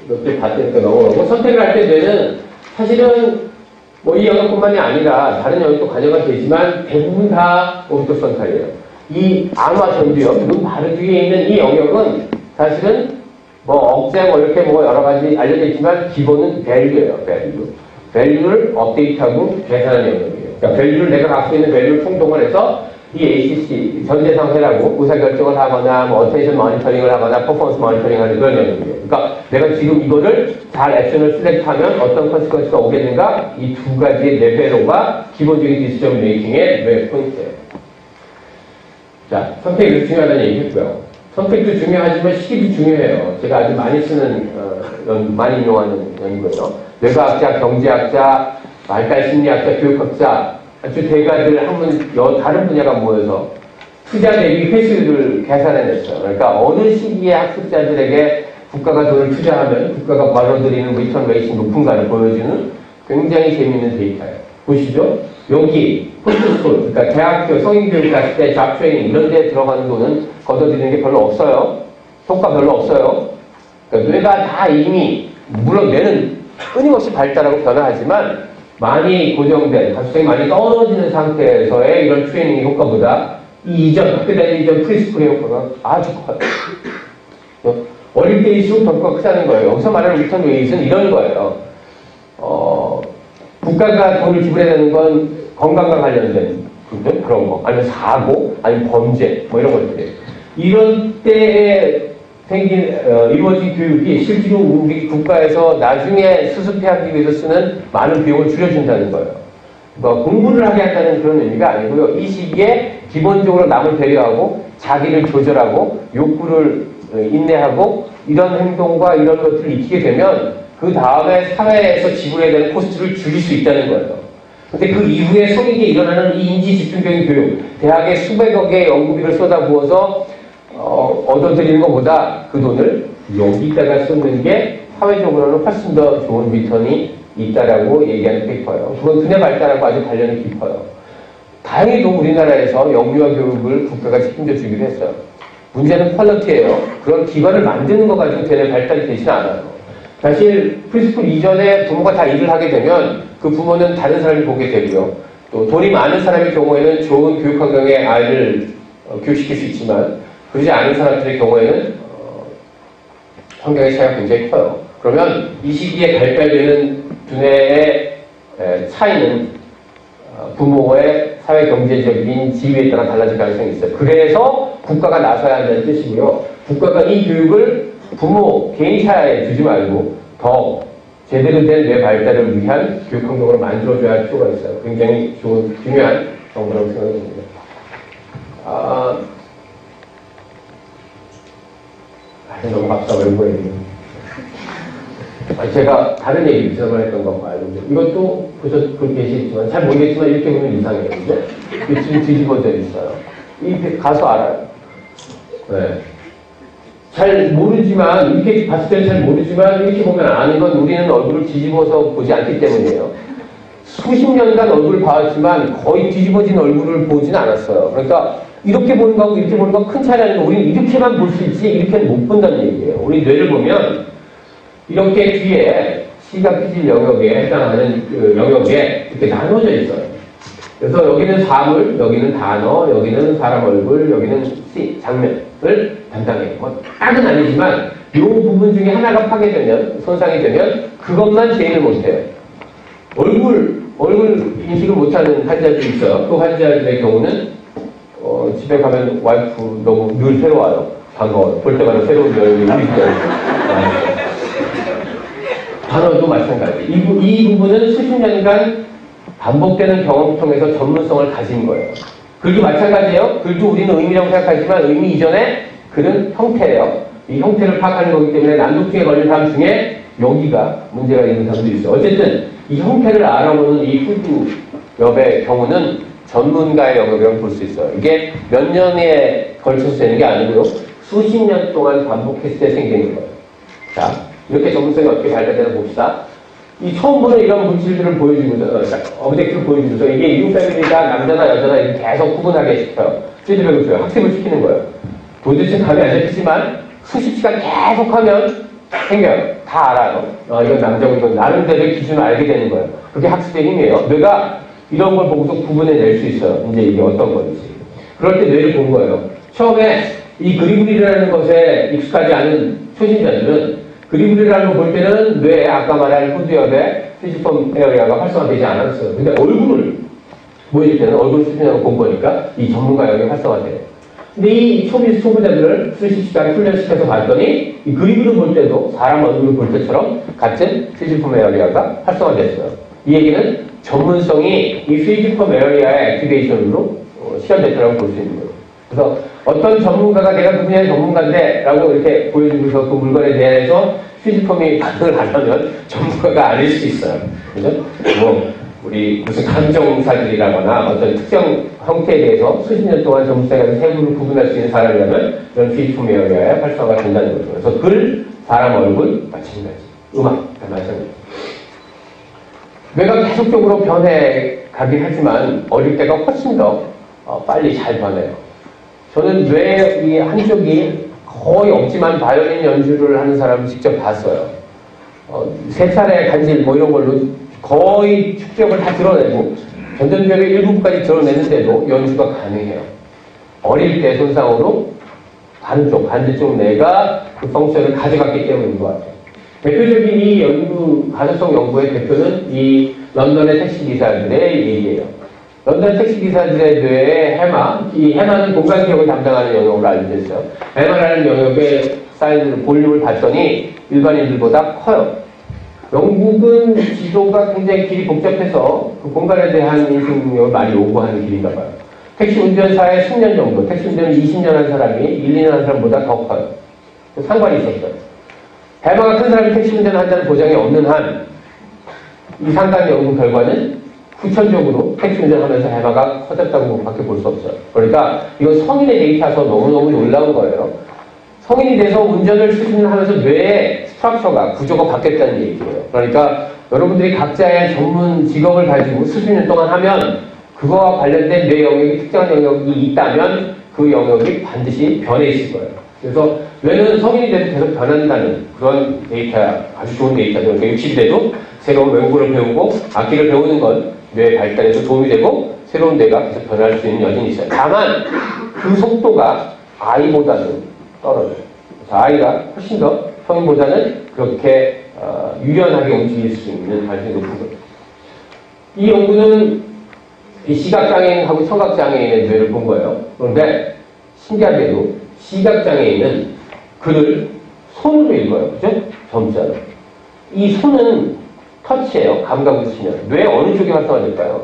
몇개 봤으니까 넘어가고 선택을 할 때 뇌는 사실은 뭐 이 영역뿐만이 아니라 다른 영역도 관여가 되지만 대부분 다 오브젝션탈이에요. 이 암화 전두엽, 눈 바로 뒤에 있는 이 영역은 사실은 뭐 억제 뭐 이렇게 뭐 여러 가지 알려져 있지만 기본은 밸류예요. 밸류를 업데이트하고 계산하는 영역이에요. 그러니까 밸류를 내가 갖고 있는 밸류를 총동원 해서 이 ACC 전재상 회라고 의사결정을 하거나 뭐 어텐션 모니터링을 하거나 퍼포먼스 모니터링을 하는 그런 영역이에요. 그러니까 내가 지금 이거를 잘 액션을 select하면 어떤 컨시퀀스가 오겠는가 이 두 가지의 레벨로가 기본적인 디시전 메이킹의 뇌 포인트예요. 자, 선택이 중요하다는 얘기했고요. 선택도 중요하지만 시기도 중요해요. 제가 아주 많이 쓰는, 많이 이용하는 연구예요. 뇌과학자, 경제학자, 발달심리학자, 교육학자, 아주 대가들 다른 분야가 모여서 투자 대비 회수율을 계산해냈어요. 그러니까 어느 시기에 학습자들에게 국가가 돈을 투자하면 국가가 벌어들이는 리턴 레이트 높은가를 보여주는 굉장히 재미있는 데이터예요. 보시죠. 여기 포스트스쿨, 그러니까 대학교 성인교육 갔을 때 잡 트레이닝 이런 데 들어가는 돈은 걷어들이는 게 별로 없어요. 효과 별로 없어요. 그러니까 뇌가 다 이미 물론 뇌는 끊임없이 발달하고 변화하지만 많이 고정된, 가수성이 많이 떨어지는 상태에서의 이런 트레이닝 효과보다 이 이전, 학교 다니기 이전 프리스쿨의 효과가 아주 커요. 어릴 때일수록 덩크가 크다는 거예요. 여기서 말하는 리턴 웨이트는 이런 거예요. 국가가 돈을 지불해야 되는 건 건강과 관련된 그런 거, 아니면 사고, 아니면 범죄, 뭐 이런 것들. 이런 때에 이루어진 교육이 실제로 우리 국가에서 나중에 수습하기 위해서 쓰는 많은 비용을 줄여준다는 거예요. 그러니까 공부를 하게 한다는 그런 의미가 아니고요. 이 시기에 기본적으로 남을 배려하고 자기를 조절하고 욕구를 인내하고 이런 행동과 이런 것들을 익히게 되면 그 다음에 사회에서 지불해야 되는 코스트를 줄일 수 있다는 거예요. 근데 그 이후에 성인에게 일어나는 이 인지 집중적인 교육, 대학에 수백억의 연구비를 쏟아부어서 얻어들이는 것보다 그 돈을 여기다가 쏟는 게 사회적으로는 훨씬 더 좋은 리턴이 있다라고 얘기하는 페이퍼예요. 그건 두뇌 발달하고 아주 관련이 깊어요. 다행히도 우리나라에서 영유아 교육을 국가가 책임져 주기로 했어요. 문제는 퀄리티예요. 그런 기반을 만드는 거 가지고 두뇌 발달이 되지는 않아요. 사실 프리스쿨 이전에 부모가 다 일을 하게 되면 그 부모는 다른 사람을 보게 되고요. 또 돈이 많은 사람의 경우에는 좋은 교육 환경에 아이를 교육시킬 수 있지만 그러지 않은 사람들의 경우에는 환경의 차이가 굉장히 커요. 그러면 이 시기에 발달되는 두뇌의 차이는 부모의 사회 경제적인 지위에 따라 달라질 가능성이 있어요. 그래서 국가가 나서야 한다는 뜻이고요. 국가가 이 교육을 부모 개인 차에 두지 말고 더 제대로 된 뇌 발달을 위한 교육 환경으로 만들어줘야 할 필요가 있어요. 굉장히 중요한 정보라고 생각이 듭니다. 너무 갑자기 왜 보이네요. 제가 다른 얘기 지난번에 했던 거 알고 이것도 그렇게 계시지만 잘 모르겠지만 이렇게 보면 이상해요. 그죠? 지금 뒤집어져 있어요. 이 가수 알아요. 네. 잘 모르지만 이렇게 봤을 때는 잘 모르지만 이렇게 보면 아는 건 우리는 얼굴을 뒤집어서 보지 않기 때문이에요. 수십 년간 얼굴을 봐왔지만 거의 뒤집어진 얼굴을 보진 않았어요. 그러니까 이렇게 보는 거하고 이렇게 보는 거 큰 차이가 아니고 우리는 이렇게만 볼 수 있지 이렇게는 못 본다는 얘기예요. 우리 뇌를 보면 이렇게 뒤에 시각 기질 영역에 해당하는 그 영역에 이렇게 나눠져 있어요. 그래서 여기는 사물, 여기는 단어, 여기는 사람 얼굴, 여기는 장면을 담당해요. 뭐 딱은 아니지만 이 부분 중에 하나가 파괴되면, 손상이 되면 그것만 제인을 못해요. 얼굴 인식을 못하는 환자들이 있어요. 그 환자들의 경우는 집에 가면 와이프 너무 늘 새로워요. 반가워요. 볼 때마다 새로운 얼굴이 있어요. 단어도 마찬가지. 이 부분은 수십 년간 반복되는 경험을 통해서 전문성을 가진 거예요. 글도 마찬가지예요. 글도 우리는 의미라고 생각하지만 의미 이전에 글은 형태예요. 이 형태를 파악하는 거기 때문에 난독증에 걸린 사람 중에 여기가 문제가 있는 사람도 있어요. 어쨌든 이 형태를 알아보는 이 후두엽의 경우는 전문가의 영역이라고 볼 수 있어요. 이게 몇 년에 걸쳐서 되는 게 아니고요. 수십 년 동안 반복했을 때 생기는 거예요. 자, 이렇게 전문성이 어떻게 발달되나 봅시다. 이 처음 보는 이런 물질들을 보여주면서, 오브젝트를 보여주면서 이게 이웃 패밀리가 남자나 여자나 이렇게 계속 구분하게 시켜요. 피드백을 줘요. 학습을 시키는 거예요. 도대체 감이 안 잡히지만 수십 시간 계속 하면 생겨요. 다 알아요. 이건 남자고 이건 나름대로의 기준을 알게 되는 거예요. 그게 학습의 힘이에요. 뇌가 이런 걸 보고서 구분해낼 수 있어요. 이제 이게 어떤 건지. 그럴 때 뇌를 본 거예요. 처음에 이 그리블이라는 것에 익숙하지 않은 초신자들은 그리블이라는 걸 볼 때는 뇌에 아까 말한 후두엽의 피지펌 에어리아가 활성화되지 않았어요. 근데 얼굴을 보여줄 때는 얼굴 수준으로 본 거니까 이 전문가 영역이 활성화돼요. 근데 이 초보자들을 수십 시간 훈련시켜서 봤더니 이 그리블을 볼 때도 사람 얼굴을 볼 때처럼 같은 피지펌 에어리아가 활성화됐어요. 이 얘기는 전문성이 이 피지펌 에어리아의 액티베이션으로 실현됐다고 볼 수 있는 거예요. 그래서 어떤 전문가가 내가 그 분야의 전문가인데 라고 이렇게 보여주면서 그 물건에 대해서 피지펌이 반응을 하려면 전문가가 아닐 수 있어요. 그죠? 뭐 우리 무슨 감정사들이라거나 어떤 특정 형태에 대해서 수십 년 동안 전문성의 세부를 구분할 수 있는 사람이라면 이런 피지펌 에어리아의 활성화가 된다는 거죠. 그래서 글, 사람 얼굴 마찬가지. 음악 마찬가지. 뇌가 계속적으로 변해가긴 하지만 어릴 때가 훨씬 더 빨리 잘 변해요. 저는 뇌의 한쪽이 거의 없지만 바이올린 연주를 하는 사람을 직접 봤어요. 세 차례 간질 뭐 이런 걸로 거의 축적을 다 드러내고 전전비역의 일부까지 드러냈는데도 연주가 가능해요. 어릴 때 손상으로 반대쪽 뇌가 그 펑션을 가져갔기 때문인 것 같아요. 대표적인 이 연구, 가능성 연구의 대표는 이 런던의 택시기사들의 일이에요. 런던 택시기사들의 뇌의 해마, 이 해마는 공간기억을 담당하는 영역으로 알려져 있어요. 해마라는 영역의 사이즈, 볼륨을 봤더니 일반인들보다 커요. 영국은 지도가 굉장히 길이 복잡해서 그 공간에 대한 인식 능력을 많이 요구하는 길인가 봐요. 택시 운전사의 10년 정도, 택시 운전을 20년 한 사람이 1, 2년 한 사람보다 더 커요. 상관이 있었어요. 해마가 큰 사람이 택시 운전을 한다는 보장이 없는 한, 이 상관 연구 결과는 후천적으로 택시 운전하면서 해마가 커졌다고 밖에 볼 수 없어요. 그러니까 이건 성인의 데이터라서 너무너무 놀라운 거예요. 성인이 돼서 운전을 수준하면서 뇌의 스트럭처가, 구조가 바뀌었다는 얘기예요. 그러니까 여러분들이 각자의 전문 직업을 가지고 수십년 동안 하면 그거와 관련된 뇌 영역이 특정한 영역이 있다면 그 영역이 반드시 변해 있을 거예요. 그래서 뇌는 성인이 돼도 계속 변한다는 그런 데이터야. 아주 좋은 데이터죠. 그러니까 60이 돼도 새로운 외국어를 배우고 악기를 배우는 건 뇌 발달에도 도움이 되고 새로운 뇌가 계속 변할 수 있는 여지는 있어요. 다만 그 속도가 아이보다는 떨어져요. 그래서 아이가 훨씬 더 성인보다는 그렇게 유연하게 움직일 수 있는 가능성이 높은 거예요. 이 연구는 이 시각장애인하고 청각장애인의 뇌를 본 거예요. 그런데 신기하게도 시각장애인은 글을 손으로 읽어요. 그죠? 점자로. 이 손은 터치예요. 감각으로 치면. 뇌 어느 쪽이 활성화될까요?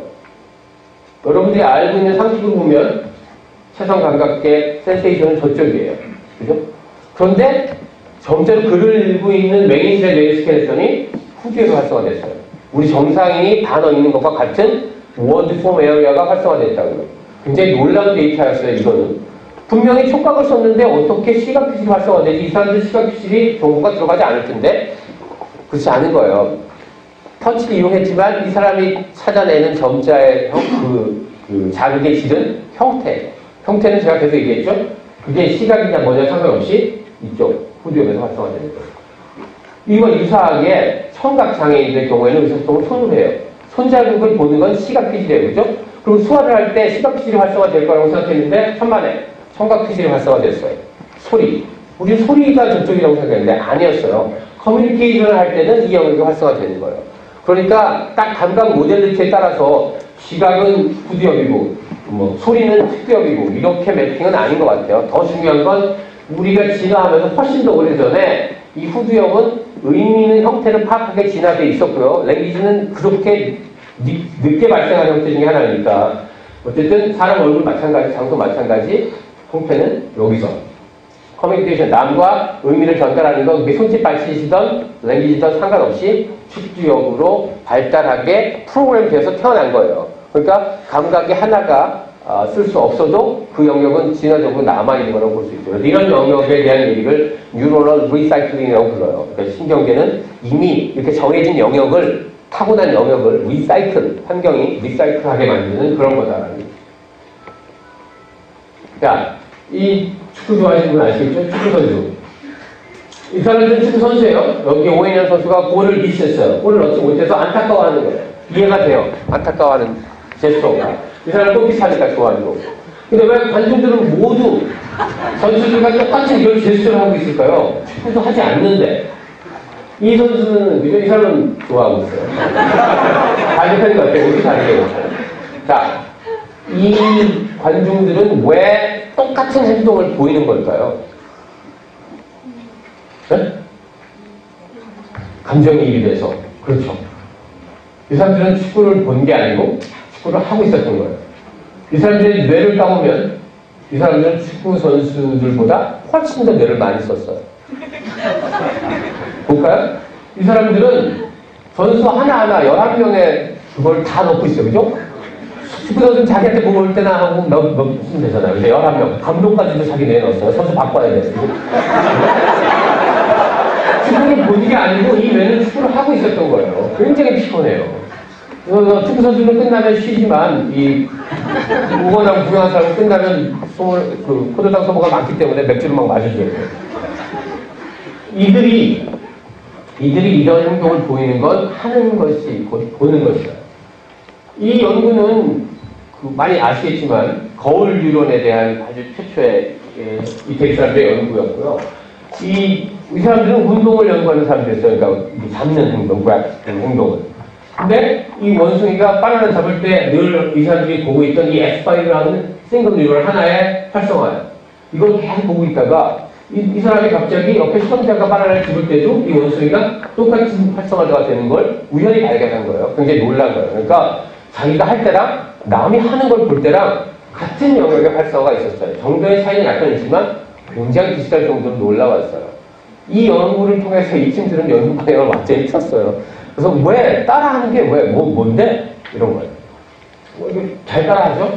여러분들이 알고 있는 상식으로 보면 체성 감각계 센세이션은 저쪽이에요. 그죠? 그런데 점자로 글을 읽고 있는 맹인들의 뇌를 스캔했더니 후두에서 활성화됐어요. 우리 정상인이 단어 읽는 것과 같은 워드 폼 에어리아가 활성화됐다고요. 굉장히 놀라운 데이터였어요, 이거는. 분명히 촉각을 썼는데 어떻게 시각기질이 활성화되지? 이 사람들 시각기질이 정보가 들어가지 않을 텐데 그렇지 않은 거예요. 터치를 이용했지만 이 사람이 찾아내는 점자의 자극의 질은 형태. 형태는 제가 계속 얘기했죠? 그게 시각이냐 뭐냐 상관없이 이쪽 후두엽에서 활성화되는 거예요. 이거 유사하게 청각장애인들의 경우에는 의사소통을 손으로 해요. 손자국을 보는 건 시각기질이에요. 그죠? 그럼 수화를 할 때 시각기질이 활성화될 거라고 생각했는데 천만에 청각기질이 활성화됐어요. 소리. 우리 소리가 저쪽이라고 생각했는데 아니었어요. 커뮤니케이션을 할 때는 이 영역이 활성화되는 거예요. 그러니까 딱 감각 모델리티에 따라서 시각은 후두엽이고 뭐 소리는 측두엽이고 이렇게 매핑은 아닌 것 같아요. 더 중요한 건 우리가 진화하면서 훨씬 더 오래전에 이 후두엽은 의미 있는 형태를 파악하게 진화되어 있었고요. 랭귀지는 그렇게 늦게 발생한 형태 중에 하나니까 어쨌든 사람 얼굴 마찬가지, 장소 마찬가지 형태는 여기서 커뮤니케이션, 남과 의미를 전달하는 건 그게 손짓 발짓이든 랭귀지든 상관없이 측두엽으로 발달하게 프로그램되어서 태어난 거예요. 그러니까 감각이 하나가 쓸 수 없어도 그 영역은 진화적으로 남아있는 거라고 볼 수 있죠. 그래서 이런 영역에 대한 얘기를 뉴로널 리사이클링이라고 불러요. 그러니까 신경계는 이미 이렇게 정해진 영역을, 타고난 영역을 환경이 리사이클하게 만드는 그런 거다라는 얘기죠. 자, 이 축구 좋아하시는 분 아시겠죠? 축구 선수. 이 사람들은 축구 선수예요. 여기 오해년 선수가 골을 미스했어요. 골을 넣지 못해서 안타까워하는 거예요. 이해가 돼요. 안타까워하는 제스처가. 이 사람은 골 비슷하니까 좋아하고. 근데 왜 관중들은 모두 선수들과 똑같은 이런 제스처를 하고 있을까요? 축구도 하지 않는데. 이 선수는, 그죠? 이 사람은 좋아하고 있어요. 반대편인 것 같아요. 우리 다르게. 자, 이 관중들은 왜 똑같은 행동을 보이는 걸까요? 네? 감정이입이 돼서. 그렇죠. 이 사람들은 축구를 본 게 아니고 축구를 하고 있었던 거예요. 이 사람들이 뇌를 따보면 이 사람들은 축구 선수들보다 훨씬 더 뇌를 많이 썼어요. 볼까요? 이 사람들은 선수 하나하나 11명의 그걸 다 넣고 있어요. 그죠? 축구 선수는 자기한테 보고 올 때나 하고 무슨 되잖아요. 근데 11명. 감독까지도 자기 뇌에 넣었어요. 선수 바꿔야 돼요. 축구를 보는 게 아니고 이 뇌는 축구를 하고 있었던 거예요. 굉장히 피곤해요. 축구 선수는 끝나면 쉬지만 이 응원하고 구경한 사람은 끝나면 포도당 소모가 많기 때문에 맥주를 막 마셔줘야 돼요. 이들이 이들이 이런 행동을 보이는 건 하는 것이 곧 보는 것이다. 이 연구는 많이 아시겠지만 거울 뉴런에 대한 아주 최초의 이태리 사람들의 연구였고요. 이 사람들은 운동을 연구하는 사람들이었어요. 그러니까 잡는 행동, 행동을. 근데 이 원숭이가 바나나 잡을 때 늘 이 사람들이 보고 있던 이 S5라는 싱글 뉴런 하나의 활성화예요. 이걸 계속 보고 있다가 이 사람이 갑자기 옆에 시청자가 바나나를 집을 때도 이 원숭이가 똑같은 활성화가 되는 걸 우연히 발견한 거예요. 굉장히 놀란 거예요. 그러니까 자기가 할 때랑 남이 하는 걸 볼 때랑 같은 영역의 활성화가 있었어요. 정도의 차이는 약간 있지만 굉장히 비슷할 정도로 놀라웠어요. 이 연구를 통해서 이 친구들은 연구 방향을 완전히 쳤어요. 그래서 왜 따라하는 게 왜 뭔데 이런 거예요. 이거 잘 따라하죠?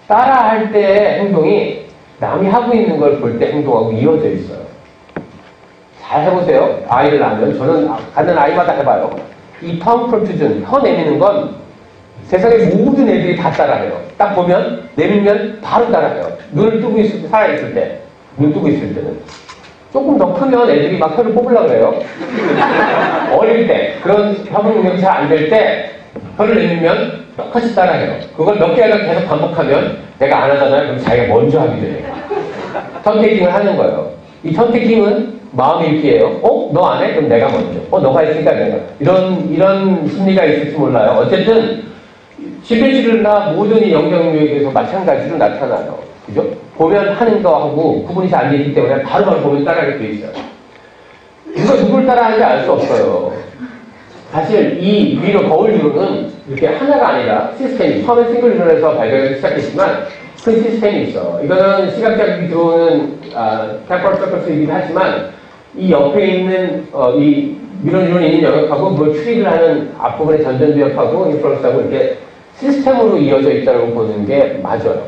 따라할 때의 행동이 남이 하고 있는 걸 볼 때 행동하고 이어져 있어요. 잘 해보세요. 아이를 낳으면 저는 갖는 아이마다 해봐요. 이 턴 프로투전, 혀 내미는 건 세상의 모든 애들이 다 따라해요. 딱 보면 내밀면 바로 따라해요. 눈을 뜨고 있을 때, 살아있을 때, 눈 뜨고 있을 때는. 조금 더 크면 애들이 막 혀를 뽑으려고 해요. 어릴 때, 그런 협응 능력이 잘 안 될 때 혀를 내밀면 똑같이 따라해요. 그걸 몇 개가 계속 반복하면 내가 안 하잖아요. 그럼 자기가 먼저 하게 돼요. 턴테이킹을 하는 거예요. 이 턴테이킹은 마음의 일기예요. 너 안 해? 그럼 내가 먼저. 너가 했으니까 내가. 이런 심리가 있을지 몰라요. 어쨌든 지배질이나 모든 이 영역에서 마찬가지로 나타나요. 그죠? 보면 하는 거하고 구분이 잘 안 되기 때문에 바로바로 보면 따라하게 돼 있어요. 누가 누굴 따라하는지 알 수 없어요. 사실 이 거울 뉴런은 이렇게 하나가 아니라 시스템이, 처음에 싱글 뉴런에서 발견하기 시작했지만 큰 시스템이 있어. 이거는 시각자극이 들어오는 템포럴 서커스이긴 하지만 이 옆에 있는 이 뉴런이 있는 영역하고 뭐 추리를 하는 앞부분의 전전두엽하고 인플러스하고 이렇게 시스템으로 이어져 있다고 보는 게 맞아요.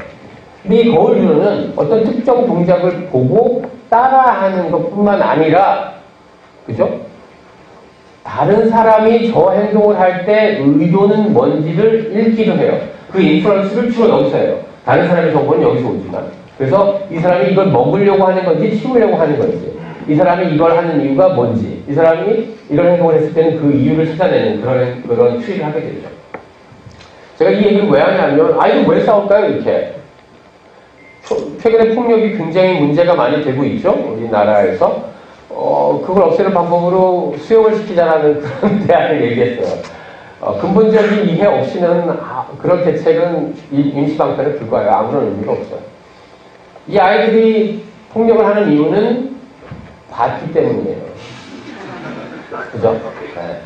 근데 이 거울 뉴런은 어떤 특정 동작을 보고 따라하는 것뿐만 아니라, 그죠? 다른 사람이 저 행동을 할 때 의도는 뭔지를 읽기도 해요. 그 인플러스를 주로 여기서 해요. 다른 사람의 정보는 여기서 오지만. 그래서 이 사람이 이걸 먹으려고 하는 건지 치우려고 하는 건지, 이 사람이 이걸 하는 이유가 뭔지, 이 사람이 이런 행동을 했을 때는 그 이유를 찾아내는 그런 추리를 하게 되죠. 제가 이 얘기를 왜 하냐면, 아이들 왜 싸울까요? 이렇게. 최근에 폭력이 굉장히 문제가 많이 되고 있죠. 우리나라에서. 그걸 없애는 방법으로 수용을 시키자라는 그런 대안을 얘기했어요. 근본적인 이해 없이는 그런 대책은 임시방편에 불과해요. 아무런 의미가 없어요. 이 아이들이 폭력을 하는 이유는 봤기 때문이에요. 그죠? 네.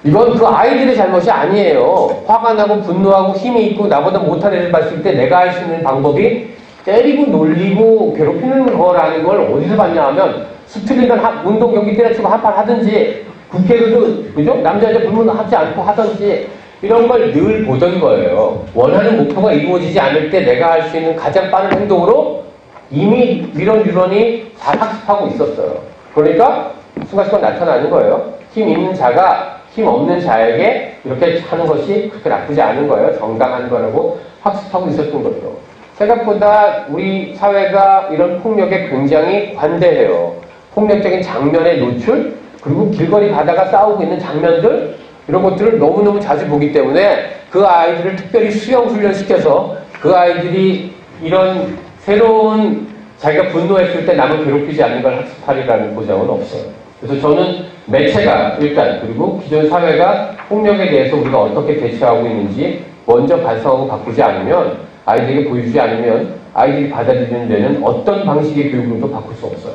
이건 그 아이들의 잘못이 아니에요. 화가 나고 분노하고 힘이 있고 나보다 못한 애를 봤을 때 내가 할 수 있는 방법이 때리고 놀리고 괴롭히는 거라는 걸 어디서 봤냐 하면 스트리건 운동 경기 때려치고 한판 하든지 국회에서도 그죠? 남자 여자 불문하지 않고 하든지 이런 걸 늘 보던 거예요. 원하는 목표가 이루어지지 않을 때 내가 할 수 있는 가장 빠른 행동으로 이미 이런 뉴런이 다 학습하고 있었어요. 그러니까 순간순간 나타나는 거예요. 힘 있는 자가 힘 없는 자에게 이렇게 하는 것이 그렇게 나쁘지 않은 거예요. 정당한 거라고 학습하고 있었던 거죠. 생각보다 우리 사회가 이런 폭력에 굉장히 관대해요. 폭력적인 장면의 노출, 그리고 길거리 가다가 싸우고 있는 장면들, 이런 것들을 너무너무 자주 보기 때문에 그 아이들을 특별히 수영 훈련시켜서 그 아이들이 이런 새로운 자기가 분노했을 때 남을 괴롭히지 않는 걸 학습하리라는 보장은 없어요. 그래서 저는 매체가 일단, 그리고 기존 사회가 폭력에 대해서 우리가 어떻게 대처하고 있는지 먼저 반성하고 바꾸지 않으면, 아이들에게 보여주지 않으면 아이들이 받아들이는 데는 어떤 방식의 교육으로도 바꿀 수 없어요.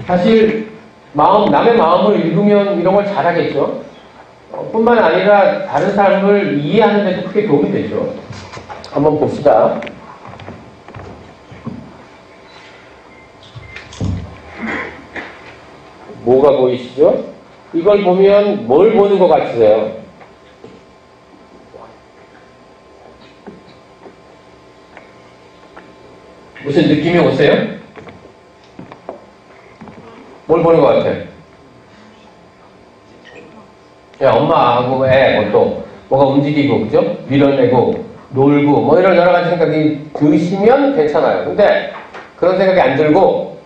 사실 남의 마음을 읽으면 이런 걸 잘하겠죠. 뿐만 아니라 다른 사람을 이해하는 데도 크게 도움이 되죠. 한번 봅시다. 뭐가 보이시죠? 이걸 보면 뭘 보는 것 같으세요? 무슨 느낌이 오세요? 뭘 보는 것 같아? 야, 엄마하고 애, 또 뭐가 움직이고, 그죠? 밀어내고, 놀고, 뭐 이런 여러 가지 생각이 드시면 괜찮아요. 근데 그런 생각이 안 들고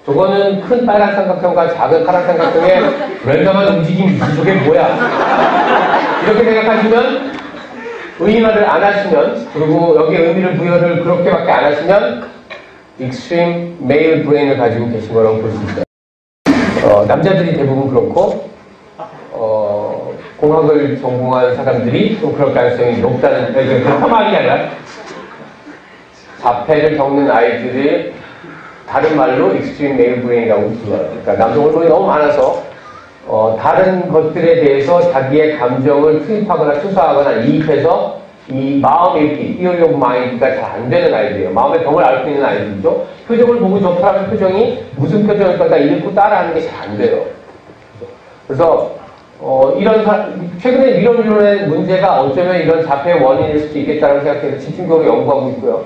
저거는 큰 빨간 삼각형과 작은 파란 삼각형의 랜덤한 움직임이 저게 뭐야? 이렇게 생각하시면 의인화를 안 하시면 그리고 여기에 의미를 부여를 그렇게밖에 안 하시면 extreme male brain을 가지고 계신 거라고 볼 수 있어요. 남자들이 대부분 그렇고 공학을 전공한 사람들이 좀 그럴 가능성이 높다는 폄하하기 아니라 자폐를 겪는 아이들이 다른 말로 extreme male brain이라고 불러요. 그러니까 남성 호르몬이 너무 많아서 다른 것들에 대해서 자기의 감정을 투입하거나 투사하거나 이입해서 이 마음 읽기, theory of mind가 잘 안 되는 아이들이에요. 마음의 병을 앓고 있는 아이들이죠. 표정을 보고 저 사람의 표정이 무슨 표정일 거다 읽고 따라하는 게 잘 안 돼요. 그래서 최근에 이런 이론의 문제가 어쩌면 이런 자폐의 원인일 수도 있겠다고 생각해서 집중적으로 연구하고 있고요.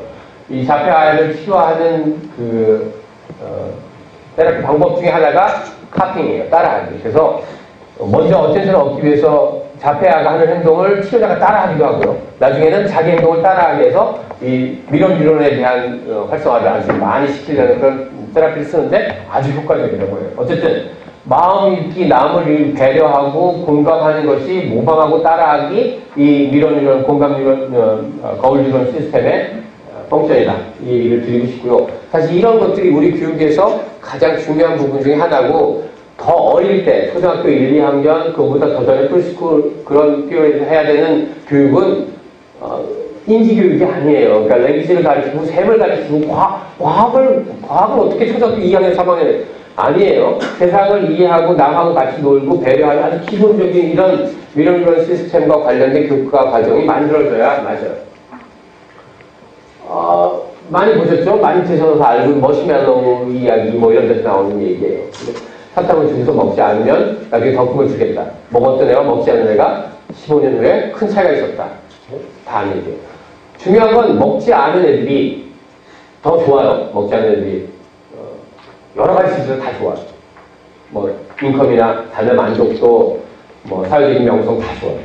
이 자폐 아이를 치료하는 테라피 방법 중에 하나가 카핑이에요. 따라하기. 그래서 먼저 어텐션을 얻기 위해서 자폐아가 하는 행동을 치료자가 따라하기도 하고요. 나중에는 자기 행동을 따라하게 해서 이 미련 이론에 대한 활성화를 아주 많이 시키려는 그런 테라피를 쓰는데 아주 효과적이라고 해요. 어쨌든 마음 읽기, 남을 배려하고 공감하는 것이 모방하고 따라하기 이 미련 이론, 공감 이론, 거울 이론 시스템의 펑션이다. 이 얘기를 드리고 싶고요. 사실 이런 것들이 우리 교육에서 가장 중요한 부분 중에 하나고 더 어릴 때, 초등학교 1, 2학년, 그거보다 더 전에 프리스쿨 그런 피어에서 해야 되는 교육은 인지교육이 아니에요. 그러니까 랭귀지를 가르치고 셈을 가르치고 과학을 어떻게 초등학교 2학년, 3학년에 아니에요. 세상을 이해하고 남하고 같이 놀고 배려하는 아주 기본적인 이런 시스템과 관련된 교육과 과정이 만들어져야 맞아요. 많이 보셨죠? 많이 드셔서 알고 머시멜로우 이야기 뭐 이런 데서 나오는 얘기예요. 사탕을 주고서 먹지 않으면 나중에 더 큰 걸 주겠다. 먹었던 애와 먹지 않은 애가 15년 후에 큰 차이가 있었다. 다 아는 얘기예요. 중요한 건 먹지 않은 애들이 더 좋아요. 먹지 않은 애들이 여러 가지 지수로 다 좋아요. 뭐 인컴이나 삶의 만족도, 뭐 사회적인 명성 다 좋아요.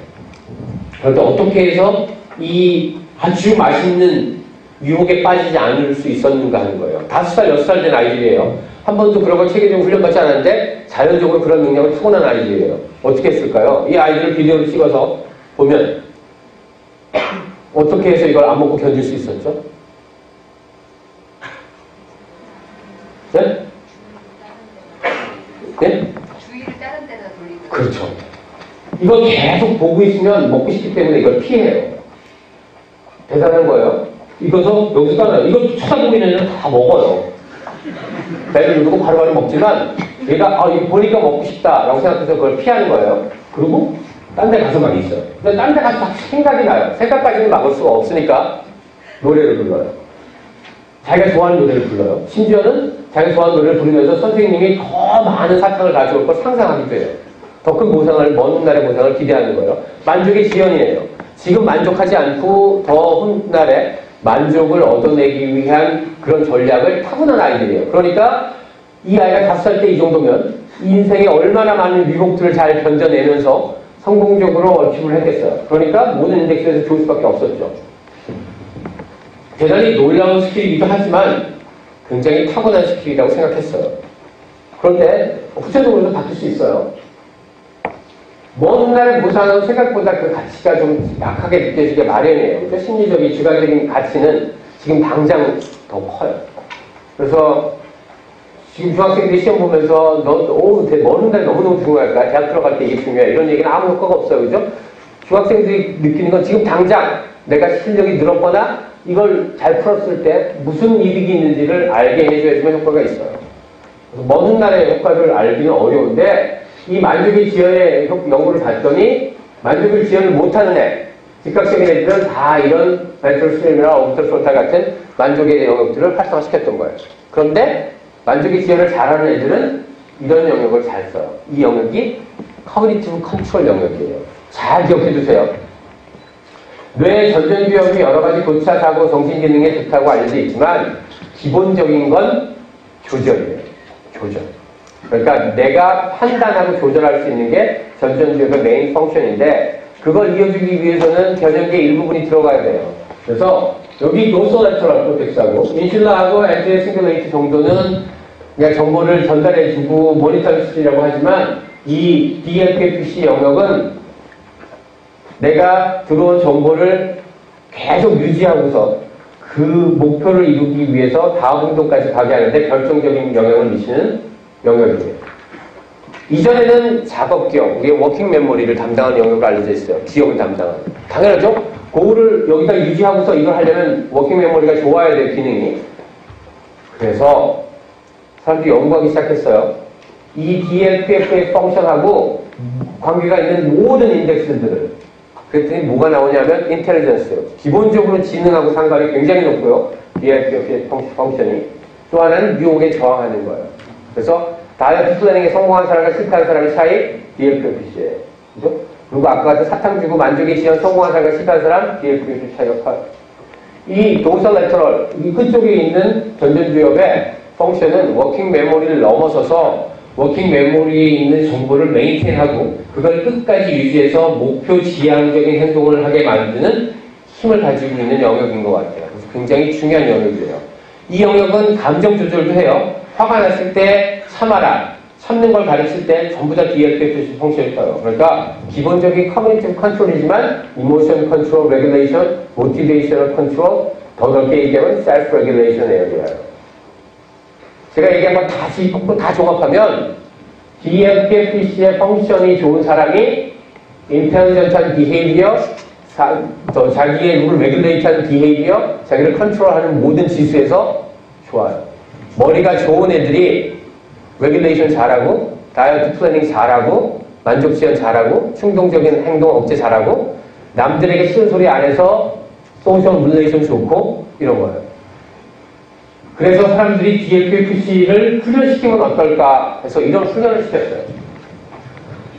그런데 어떻게 해서 이 아주 맛있는 유혹에 빠지지 않을 수 있었는가 하는 거예요. 5살, 6살 된 아이들이에요. 한 번도 그런 걸 체계적으로 훈련받지 않았는데 자연적으로 그런 능력을 타고난 아이들이에요. 어떻게 했을까요? 이 아이들을 비디오를 찍어서 보면 어떻게 해서 이걸 안 먹고 견딜 수 있었죠? 네? 네? 주의를 다른 데다 돌리고. 그렇죠. 이걸 계속 보고 있으면 먹고 싶기 때문에 이걸 피해요. 대단한 거예요. 이거서 여기서 따라요. 이거 쳐다보기는 애는 다 먹어요. 배를 누르고 바로바로 먹지만 얘가 이거 보니까 먹고 싶다라고 생각해서 그걸 피하는 거예요. 그리고 딴 데 가서 막 있어요. 근데 딴 데 가서 막 생각이 나요. 생각까지는 막을 수가 없으니까 노래를 불러요. 자기가 좋아하는 노래를 불러요. 심지어는 자기가 좋아하는 노래를 부르면서 선생님이 더 많은 사탕을 가져올 걸 상상하기도 해요. 더 큰 보상을, 먼 훗날의 보상을 기대하는 거예요. 만족의 지연이에요. 지금 만족하지 않고 더 훗날에 만족을 얻어내기 위한 그런 전략을 타고난 아이들이에요. 그러니까 이 아이가 5살 때 이 정도면 인생에 얼마나 많은 유혹들을 잘 견뎌내면서 성공적으로 어치브를 했겠어요. 그러니까 모든 인덱스에서 좋을 수밖에 없었죠. 대단히 놀라운 스킬이기도 하지만 굉장히 타고난 스킬이라고 생각했어요. 그런데 구체적으로도 바뀔 수 있어요. 먼 훗날의 보상은 생각보다 그 가치가 좀 약하게 느껴지게 마련이에요. 그러니까 심리적인 주관적인 가치는 지금 당장 더 커요. 그래서 지금 중학생들이 시험 보면서 먼 훗날이 너무너무 중요할까? 대학 들어갈 때 이게 중요해. 이런 얘기는 아무 효과가 없어요. 그죠? 중학생들이 느끼는 건 지금 당장 내가 실력이 늘었거나 이걸 잘 풀었을 때 무슨 이득이 있는지를 알게 해줘야지만 효과가 있어요. 그래서 먼 훗날의 효과를 알기는 어려운데 이 만족의 지연의 연구를 봤더니 만족의 지연을 못하는 애, 즉각적인 애들은 다 이런 멘털 스트림이나 오브터 프론탈 같은 만족의 영역들을 활성화시켰던 거예요. 그런데 만족의 지연을 잘하는 애들은 이런 영역을 잘 써요. 이 영역이 커그니티브 컨트롤 영역이에요. 잘 기억해 두세요. 뇌의 전전기업이 여러 가지 고차, 사고, 정신기능에 좋다고 알려져 있지만 기본적인 건 조절이에요. 조절. 그러니까 내가 판단하고 조절할 수 있는 게 전전기업의 메인 펑션인데 그걸 이어주기 위해서는 변형계의 일부분이 들어가야 돼요. 그래서 여기 노소레터럴 프로텍스하고 인슐라하고 엔트레 싱글레이트 정도는 그냥 정보를 전달해주고 모니터링 수준이라고 하지만 이 DLP-FC 영역은 내가 들어온 정보를 계속 유지하고서 그 목표를 이루기 위해서 다음 행동까지 가게 하는데 결정적인 영향을 미치는 영역이에요. 이전에는 작업기억, 우리의 워킹 메모리를 담당하는 영역으로 알려져 있어요. 기억을 담당하는. 당연하죠? 그거를 여기다 유지하고서 이걸 하려면 워킹 메모리가 좋아야 될 기능이. 그래서 사람들이 연구하기 시작했어요. 이 DLP-F의 펑션하고 관계가 있는 모든 인덱스들을. 그랬더니 뭐가 나오냐면 인텔리전스예요. 기본적으로 지능하고 상관이 굉장히 높고요. DLP-F의 펑션이. 또 하나는 유혹에 저항하는 거예요. 그래서 다이어트 플래닝에 성공한 사람과 실패한 사람의 차이 DLP-F예요. 그죠? 그리고 아까 같은 사탕 주고 만족에 지연 성공한 사람과 실패한 사람 DLP-F 차이가 커요. 이 도서 레터럴, 이 끝쪽에 있는 전전주엽의 펑션은 워킹 메모리를 넘어서서 워킹 메모리에 있는 정보를 메인테인하고 그걸 끝까지 유지해서 목표 지향적인 행동을 하게 만드는 힘을 가지고 있는 영역인 것 같아요. 그래서 굉장히 중요한 영역이에요. 이 영역은 감정 조절도 해요. 화가 났을 때 참아라. 참는 걸 가르칠 때 전부 다 DLP-F 펑션이 떠요. 그러니까 기본적인 커뮤니티브 컨트롤이지만 이모션 컨트롤, 레귤레이션, 모티베이셔널 컨트롤, 더 넓게 얘기하면 셀프 레귤레이션 에어리아예요. 제가 얘기한 건 다 종합하면 DLP-F의 펑션이 좋은 사람이 인텔리전트한 비헤이비어, 자기의 룰을 레귤레이트하는 비헤이비어, 자기를 컨트롤하는 모든 지수에서 좋아요. 머리가 좋은 애들이 레귤레이션 잘하고, 다이어트 플래닝 잘하고, 만족 지연 잘하고, 충동적인 행동 억제 잘하고, 남들에게 싫은 소리 안 해서 소셜 릴레이션 좋고 이런 거예요. 그래서 사람들이 DLP-FC를 훈련시키면 어떨까 해서 이런 훈련을 시켰어요.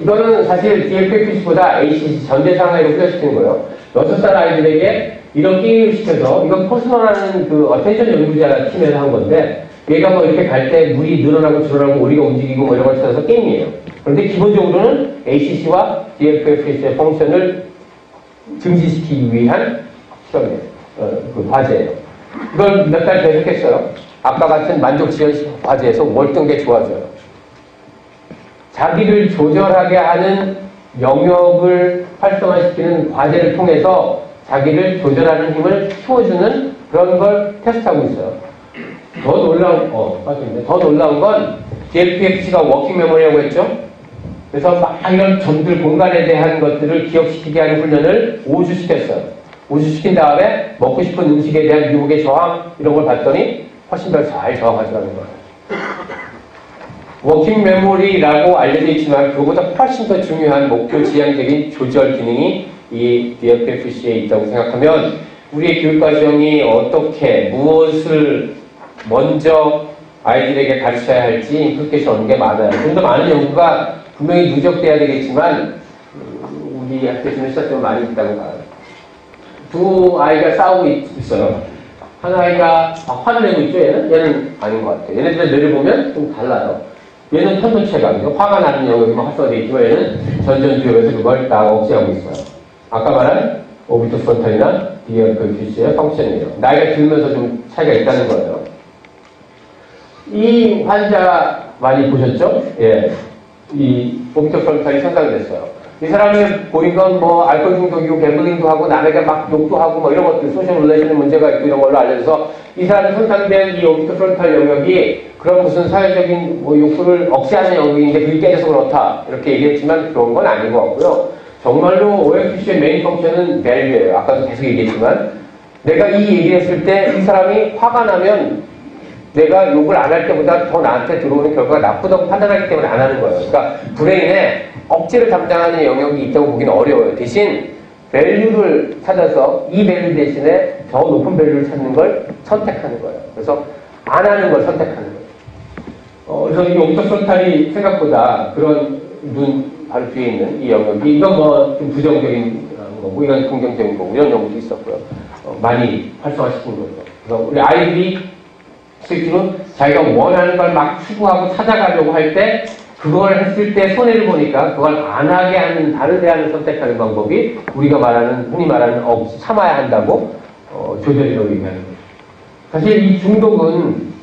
이거는 사실 DLP-FC보다 ACC 전대상하이로 훈련시키는 거예요. 6살 아이들에게 이런 게임을 시켜서, 이건 포스너라는 그 어텐션 연구자 팀에서 한 건데, 얘가 뭐 이렇게 갈 때 물이 늘어나고 줄어나고 우리가 움직이고 뭐 이런 걸 찾아서 게임이에요. 그런데 기본적으로는 ACC와 DLP-FC의 펑션을 증진시키기 위한 시험이에요. 그 과제예요. 이걸 몇 달 계속했어요. 아까 같은 만족 지연 과제에서 월등하게 좋아져요. 자기를 조절하게 하는 영역을 활성화시키는 과제를 통해서 자기를 조절하는 힘을 키워주는 그런 걸 테스트하고 있어요. 더 놀라운 건 DLP-FC가 워킹 메모리라고 했죠? 그래서 막 이런 점들 공간에 대한 것들을 기억시키게 하는 훈련을 5주 시켰어요. 5주 시킨 다음에 먹고 싶은 음식에 대한 유혹의 저항 이런 걸 봤더니 훨씬 더 잘 저항하더라는 거예요. 워킹 메모리라고 알려져 있지만 그거보다 훨씬 더 중요한 목표 지향적인 조절 기능이 이 DLP-FC에 있다고 생각하면 우리의 교육과정이 어떻게 무엇을 먼저 아이들에게 가르쳐야 할지 임플리케이션 오는 게 많아요. 좀 더 많은 연구가 분명히 누적돼야 되겠지만 우리 학교에서는 시작되면 많이 있다고 봐요. 두 아이가 싸우고 있어요. 한 아이가 막 화를 내고 있죠. 얘는 아닌 것 같아요. 얘네들의 뇌를 보면 좀 달라요. 얘는 편도체가 화가 나는 영역이만 활성화되어 있고 얘는 전전주엽에서 그걸 다 억제하고 있어요. 아까 말한 오비토 프론탈이나 DLP-FC의 펑션이에요. 나이가 들면서 좀 차이가 있다는 거예요. 이 환자 많이 보셨죠? 예. 이 오비토 프론탈이 손상됐어요. 이 사람이 보인 건 뭐 알코올 중독이고 갬블링도 하고 남에게 막 욕도 하고 뭐 이런 것들 소셜 릴레이션에 문제가 있고 이런 걸로 알려져서 이 사람이 손상된 이 오비토 프론탈 영역이 그런 무슨 사회적인 뭐 욕구를 억제하는 영역인데 그게 깨져서 그렇다 이렇게 얘기했지만 그런 건 아닌 것 같고요. 정말로 OFC의 메인 펑션은 밸류예요. 아까도 계속 얘기했지만 내가 이 얘기를 했을 때 이 사람이 화가 나면 내가 욕을 안 할 때보다 더 나한테 들어오는 결과가 나쁘다고 판단하기 때문에 안 하는 거예요. 그러니까 브레인에 억제를 담당하는 영역이 있다고 보기는 어려워요. 대신 밸류를 찾아서 이 밸류 대신에 더 높은 밸류를 찾는 걸 선택하는 거예요. 그래서 안 하는 걸 선택하는 거예요. 그래서 이 오비토 프론탈이 생각보다 그런 눈 바로 뒤에 있는 이 영역이 이건 뭐 좀 부정적인 거고 이건 긍정적인 거고 이런 연구도 있었고요. 많이 활성화시킨 거죠. 그래서 우리 아이들이 실제로 자기가 원하는 걸 막 추구하고 찾아가려고 할 때 그걸 했을 때 손해를 보니까 그걸 안 하게 하는 다른 대안을 선택하는 방법이 우리가 말하는 흔히 말하는 참아야 한다고 조절이라고 얘기하는 거죠. 사실 이 중독은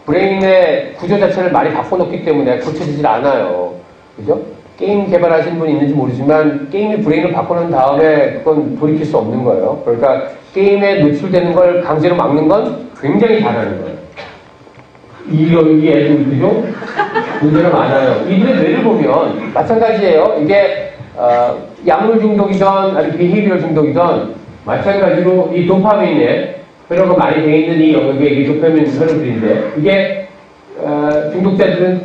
브레인의 구조 자체를 많이 바꿔놓기 때문에 고쳐지질 않아요. 그죠? 게임 개발하신 분이 있는지 모르지만 게임이 브레인을 바꿔놓은 다음에 그건 돌이킬 수 없는 거예요. 그러니까 게임에 노출되는 걸 강제로 막는 건 굉장히 잘하는 거예요. 이 애들도 문제가 많아요. 이들의 뇌를 보면 마찬가지예요. 이게 약물 중독이든 아니면 비헤이비얼 중독이든 마찬가지로 이 도파민에 회로가 많이 돼 있는 이 영역에 이게 도파민 회로들인데 이게 중독자들은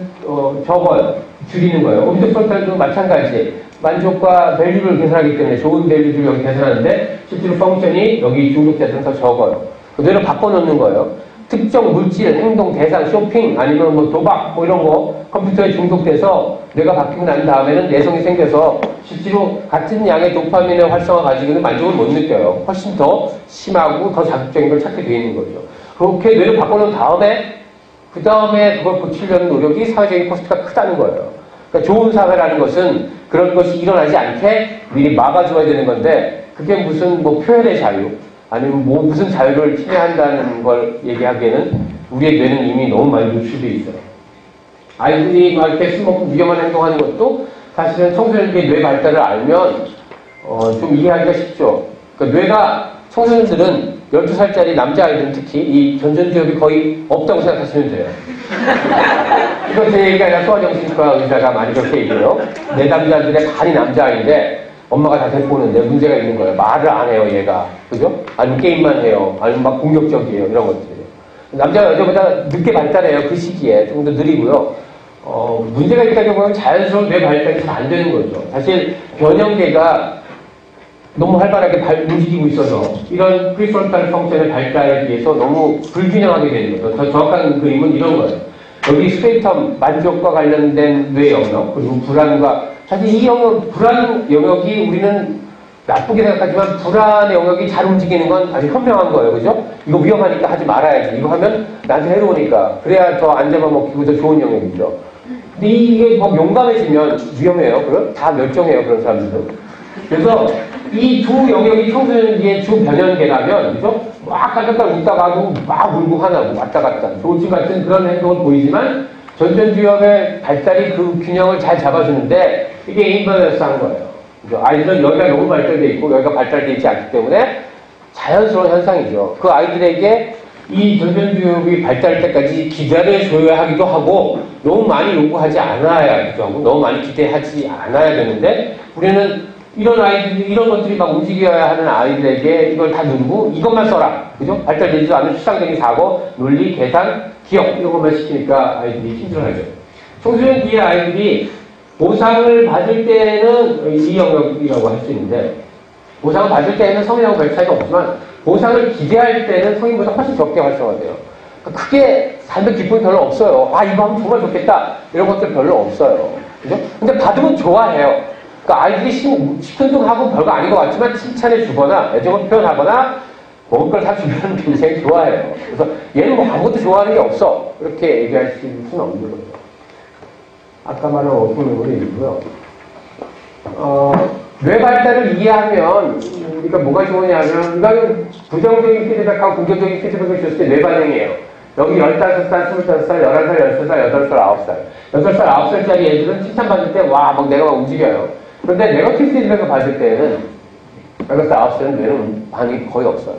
적어요. 줄이는 거예요. 옵티컬도 마찬가지. 만족과 밸류를 계산하기 때문에 좋은 밸류를 여기 계산하는데 실제로 펑션이 여기 중독자들은 더 적어요. 그대로 바꿔놓는 거예요. 특정 물질, 행동, 대상, 쇼핑, 아니면 뭐 도박, 뭐 이런 거 컴퓨터에 중독돼서 뇌가 바뀌고 난 다음에는 내성이 생겨서 실제로 같은 양의 도파민의 활성화 가지고는 만족을 못 느껴요. 훨씬 더 심하고 더 자극적인 걸 찾게 돼 있는 거죠. 그렇게 뇌를 바꿔놓은 다음에 그 다음에 그걸 고치려는 노력이 사회적인 코스트가 크다는 거예요. 그러니까 좋은 사회라는 것은 그런 것이 일어나지 않게 미리 막아줘야 되는 건데 그게 무슨 뭐 표현의 자유 아니면 뭐 무슨 자유를 침해한다는 걸 얘기하기에는 우리의 뇌는 이미 너무 많이 노출되어 있어요. 아이들이 막 이렇게 술 먹고 위험한 행동하는 것도 사실은 청소년들이 뇌 발달을 알면 좀 이해하기가 쉽죠. 그러니까 뇌가 청소년들은 12살짜리 남자아이들은 특히 이 전전두엽이 거의 없다고 생각하시면 돼요. 이거 제 얘기가 아니라 소아정신과 의사가 많이 그렇게 얘기해요. 내담자들의 반이 남자아이인데 엄마가 다 데리고 오는데 문제가 있는 거예요. 말을 안 해요, 얘가. 그죠? 아니면 게임만 해요. 아니면 막 공격적이에요. 이런 것들이. 남자가 여자보다 늦게 발달해요. 그 시기에. 좀 더 느리고요. 문제가 있다고 보면 자연스러운 뇌 발달이 잘 안 되는 거죠. 사실 변형계가 너무 활발하게 움직이고 있어서 이런 프리프론탈 펑션의 발달에 비해서 너무 불균형하게 되는 거죠. 더 정확한 그림은 이런 거예요. 여기 스페이텀, 만족과 관련된 뇌 영역, 그리고 불안과 사실 이 영역, 불안 영역이 우리는 나쁘게 생각하지만 불안의 영역이 잘 움직이는 건 아주 현명한 거예요. 그죠? 이거 위험하니까 하지 말아야지. 이거 하면 나한테 해로우니까. 그래야 더 안 잡아먹히고 더 좋은 영역이죠. 근데 이게 막 용감해지면 위험해요. 그럼 다 멸종해요. 그런 사람들은. 그래서 이 두 영역이 청소년기의 주 변연계라면, 그죠? 막 깔깔깔 웃다가도 막 울고 화나고 왔다 갔다. 조지 같은 그런 행동을 보이지만 전전두엽의 발달이 그 균형을 잘 잡아주는데 이게 인바이러스한 거예요. 그죠? 아이들은 여기가 너무 발달되어 있고 여기가 발달되어 있지 않기 때문에 자연스러운 현상이죠. 그 아이들에게 이 전전두엽이 발달할 때까지 기다려줘야 하기도 하고 너무 많이 요구하지 않아야 하기도 하고 너무 많이 기대하지 않아야 되는데 우리는 이런 아이들이, 이런 것들이 막 움직여야 하는 아이들에게 이걸 다 누르고 이것만 써라. 그죠? 발달되지도 않은 추상적인 사고, 논리, 계산, 기억, 이런 것만 시키니까 아이들이 힘들어하죠. 청소년 뒤에 아이들이 보상을 받을 때는 이 영역이라고 할 수 있는데, 보상을 받을 때는 성인하고 별 차이가 없지만, 보상을 기대할 때는 성인보다 훨씬 적게 활성화돼요. 그러니까 크게 삶의 기쁨이 별로 없어요. 아, 이거 하면 정말 좋겠다. 이런 것들 별로 없어요. 그죠? 근데 받으면 좋아해요. 그러니까 아이들이 시큰둥하고 별거 아닌 것 같지만 칭찬해 주거나 애정을 표현하거나 먹을 걸 사주면 굉장히 좋아해요. 그래서 얘는 뭐 아무것도 좋아하는 게 없어. 이렇게 얘기할 수는 없는 거죠. 아까 말한 어떤 얘기고요. 뇌 발달을 이해하면 우리가 뭐가 좋으냐면 이거는 부정적인 피드백하고 긍정적인 피드백을 줬을 때 뇌 반응이에요. 여기 15살, 25살, 11살, 13살, 8살, 9살. 6살, 9살짜리 애들은 칭찬받을 때 와, 막 내가 막 움직여요. 그런데 네거티브 피드백을 받을 때는 6살, 9살은 뇌는 반응이 거의 없어요.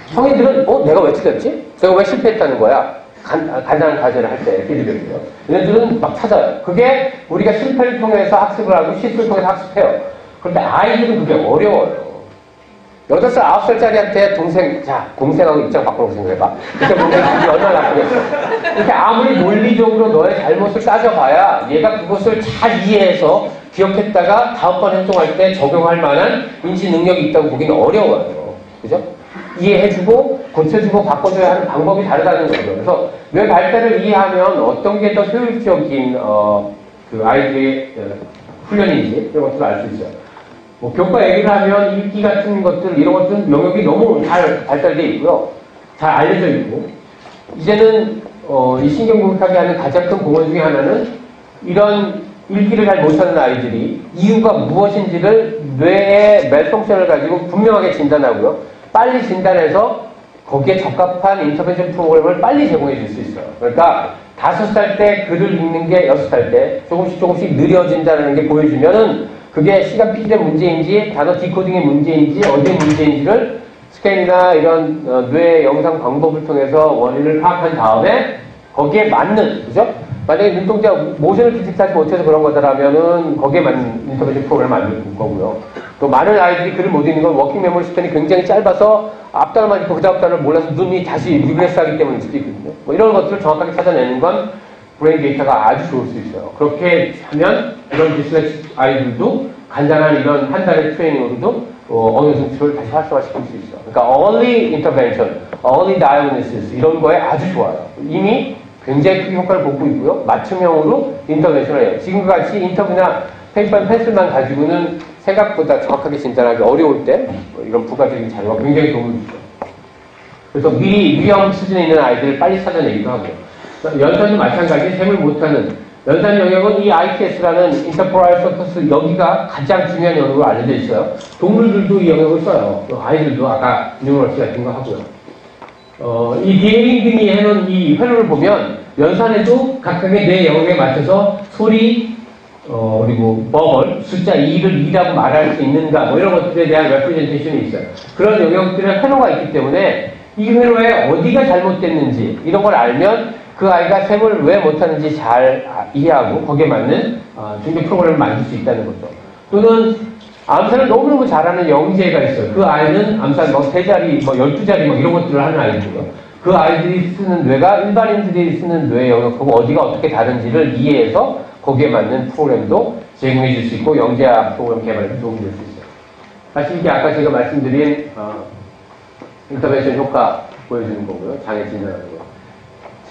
성인들은 내가 왜 틀렸지? 내가 왜 실패했다는 거야? 간단한 과제를 할 때 피드백이요. 얘네들은 막 찾아요. 그게 우리가 실패를 통해서 학습을 하고 실수를 통해서 학습해요. 그런데 아이들은 그게 어려워요. 8살, 9살짜리한테 동생하고 입장 바꿔놓고 생각해봐. 그때 동생이 얼마나 나쁘겠어. 이렇게 아무리 논리적으로 너의 잘못을 따져봐야 얘가 그것을 잘 이해해서 기억했다가 다음번 행동할 때 적용할 만한 인지 능력이 있다고 보기는 어려워요. 그죠? 이해해주고 고쳐주고 바꿔줘야 하는 방법이 다르다는 거죠. 그래서 뇌 발달을 이해하면 어떤 게 더 효율적인 그 아이들의 훈련인지 이런 것들을 알 수 있어요. 뭐 교과 얘기를 하면 읽기 같은 것들 이런 것들은 영역이 너무 잘 발달되어 있고요. 잘 알려져 있고 이제는 이 신경공격하게 하는 가장 큰 공헌 중에 하나는 이런 읽기를 잘 못하는 아이들이 이유가 무엇인지를 뇌의 멜펑션을 가지고 분명하게 진단하고요. 빨리 진단해서 거기에 적합한 인터벤션 프로그램을 빨리 제공해 줄 수 있어요. 그러니까 5살 때 글을 읽는 게 6살 때 조금씩 느려진다는 게 보여지면은 그게 시간 피드의 문제인지 단어 디코딩의 문제인지 어디의 문제인지를 스캔이나 이런 뇌 영상 방법을 통해서 원인을 파악한 다음에 거기에 맞는, 그죠? 만약에 눈동자 모션을 기특하지 못해서 그런 거다라면은 거기에 맞는 인터벤션 프로그램을 만들 거고요. 또 많은 아이들이 글을 못 읽는 건 워킹 메모리 시스템이 굉장히 짧아서 앞단어만 읽고 그 다음 단어를 몰라서 눈이 다시 리그레스 하기 때문일 수도 있거든요. 뭐 이런 것들을 정확하게 찾아내는 건 브레인 데이터가 아주 좋을 수 있어요. 그렇게 하면 이런 디슬렉시 아이들도 간단한 이런 한 달의 트레이닝으로도 어느 정도를 다시 활성화시킬 수 있어요. 그러니까 early intervention, early diagnosis 이런 거에 아주 좋아요. 이미 굉장히 큰 효과를 보고 있고요. 맞춤형으로 인터벤션을 해요. 지금과 같이 인터뷰나 페이퍼 펜슬만 가지고는 생각보다 정확하게 진단하기 어려울 때 이런 부가적인 자료가 굉장히 도움을 주죠. 그래서 미리 위험 수준에 있는 아이들을 빨리 찾아내기도 하고요. 연산도 마찬가지, 셈을 못하는 연산 영역은 이 ITS라는 인터포랄 서커스 여기가 가장 중요한 영역으로 알려져 있어요. 동물들도 이 영역을 써요. 아이들도 아까 뉴러시 같은 거 하고요. 이 DNA 등이 해놓은 이 회로를 보면 연산에도 각각의 뇌 영역에 맞춰서 소리, 그리고 버벌, 숫자 2를 2라고 말할 수 있는가 뭐 이런 것들에 대한 레프레젠테이션이 있어요. 그런 영역들의 회로가 있기 때문에 이 회로에 어디가 잘못됐는지 이런 걸 알면 그 아이가 셈을 왜 못하는지 잘 이해하고 거기에 맞는 중개 프로그램을 만들 수 있다는 거죠. 또는 암산을 너무너무 잘하는 영재가 있어요. 그 아이는 암산 뭐 3자리, 뭐 12자리 뭐 이런 것들을 하는 아이고요. 그 아이들이 쓰는 뇌가 일반인들이 쓰는 뇌 영역하고 어디가 어떻게 다른지를 이해해서 거기에 맞는 프로그램도 제공해 줄 수 있고 영재학 프로그램 개발에 도움이 될 수 있어요. 사실 이게 아까 제가 말씀드린 인터벤션 효과 보여주는 거고요. 장애 진단하는 거.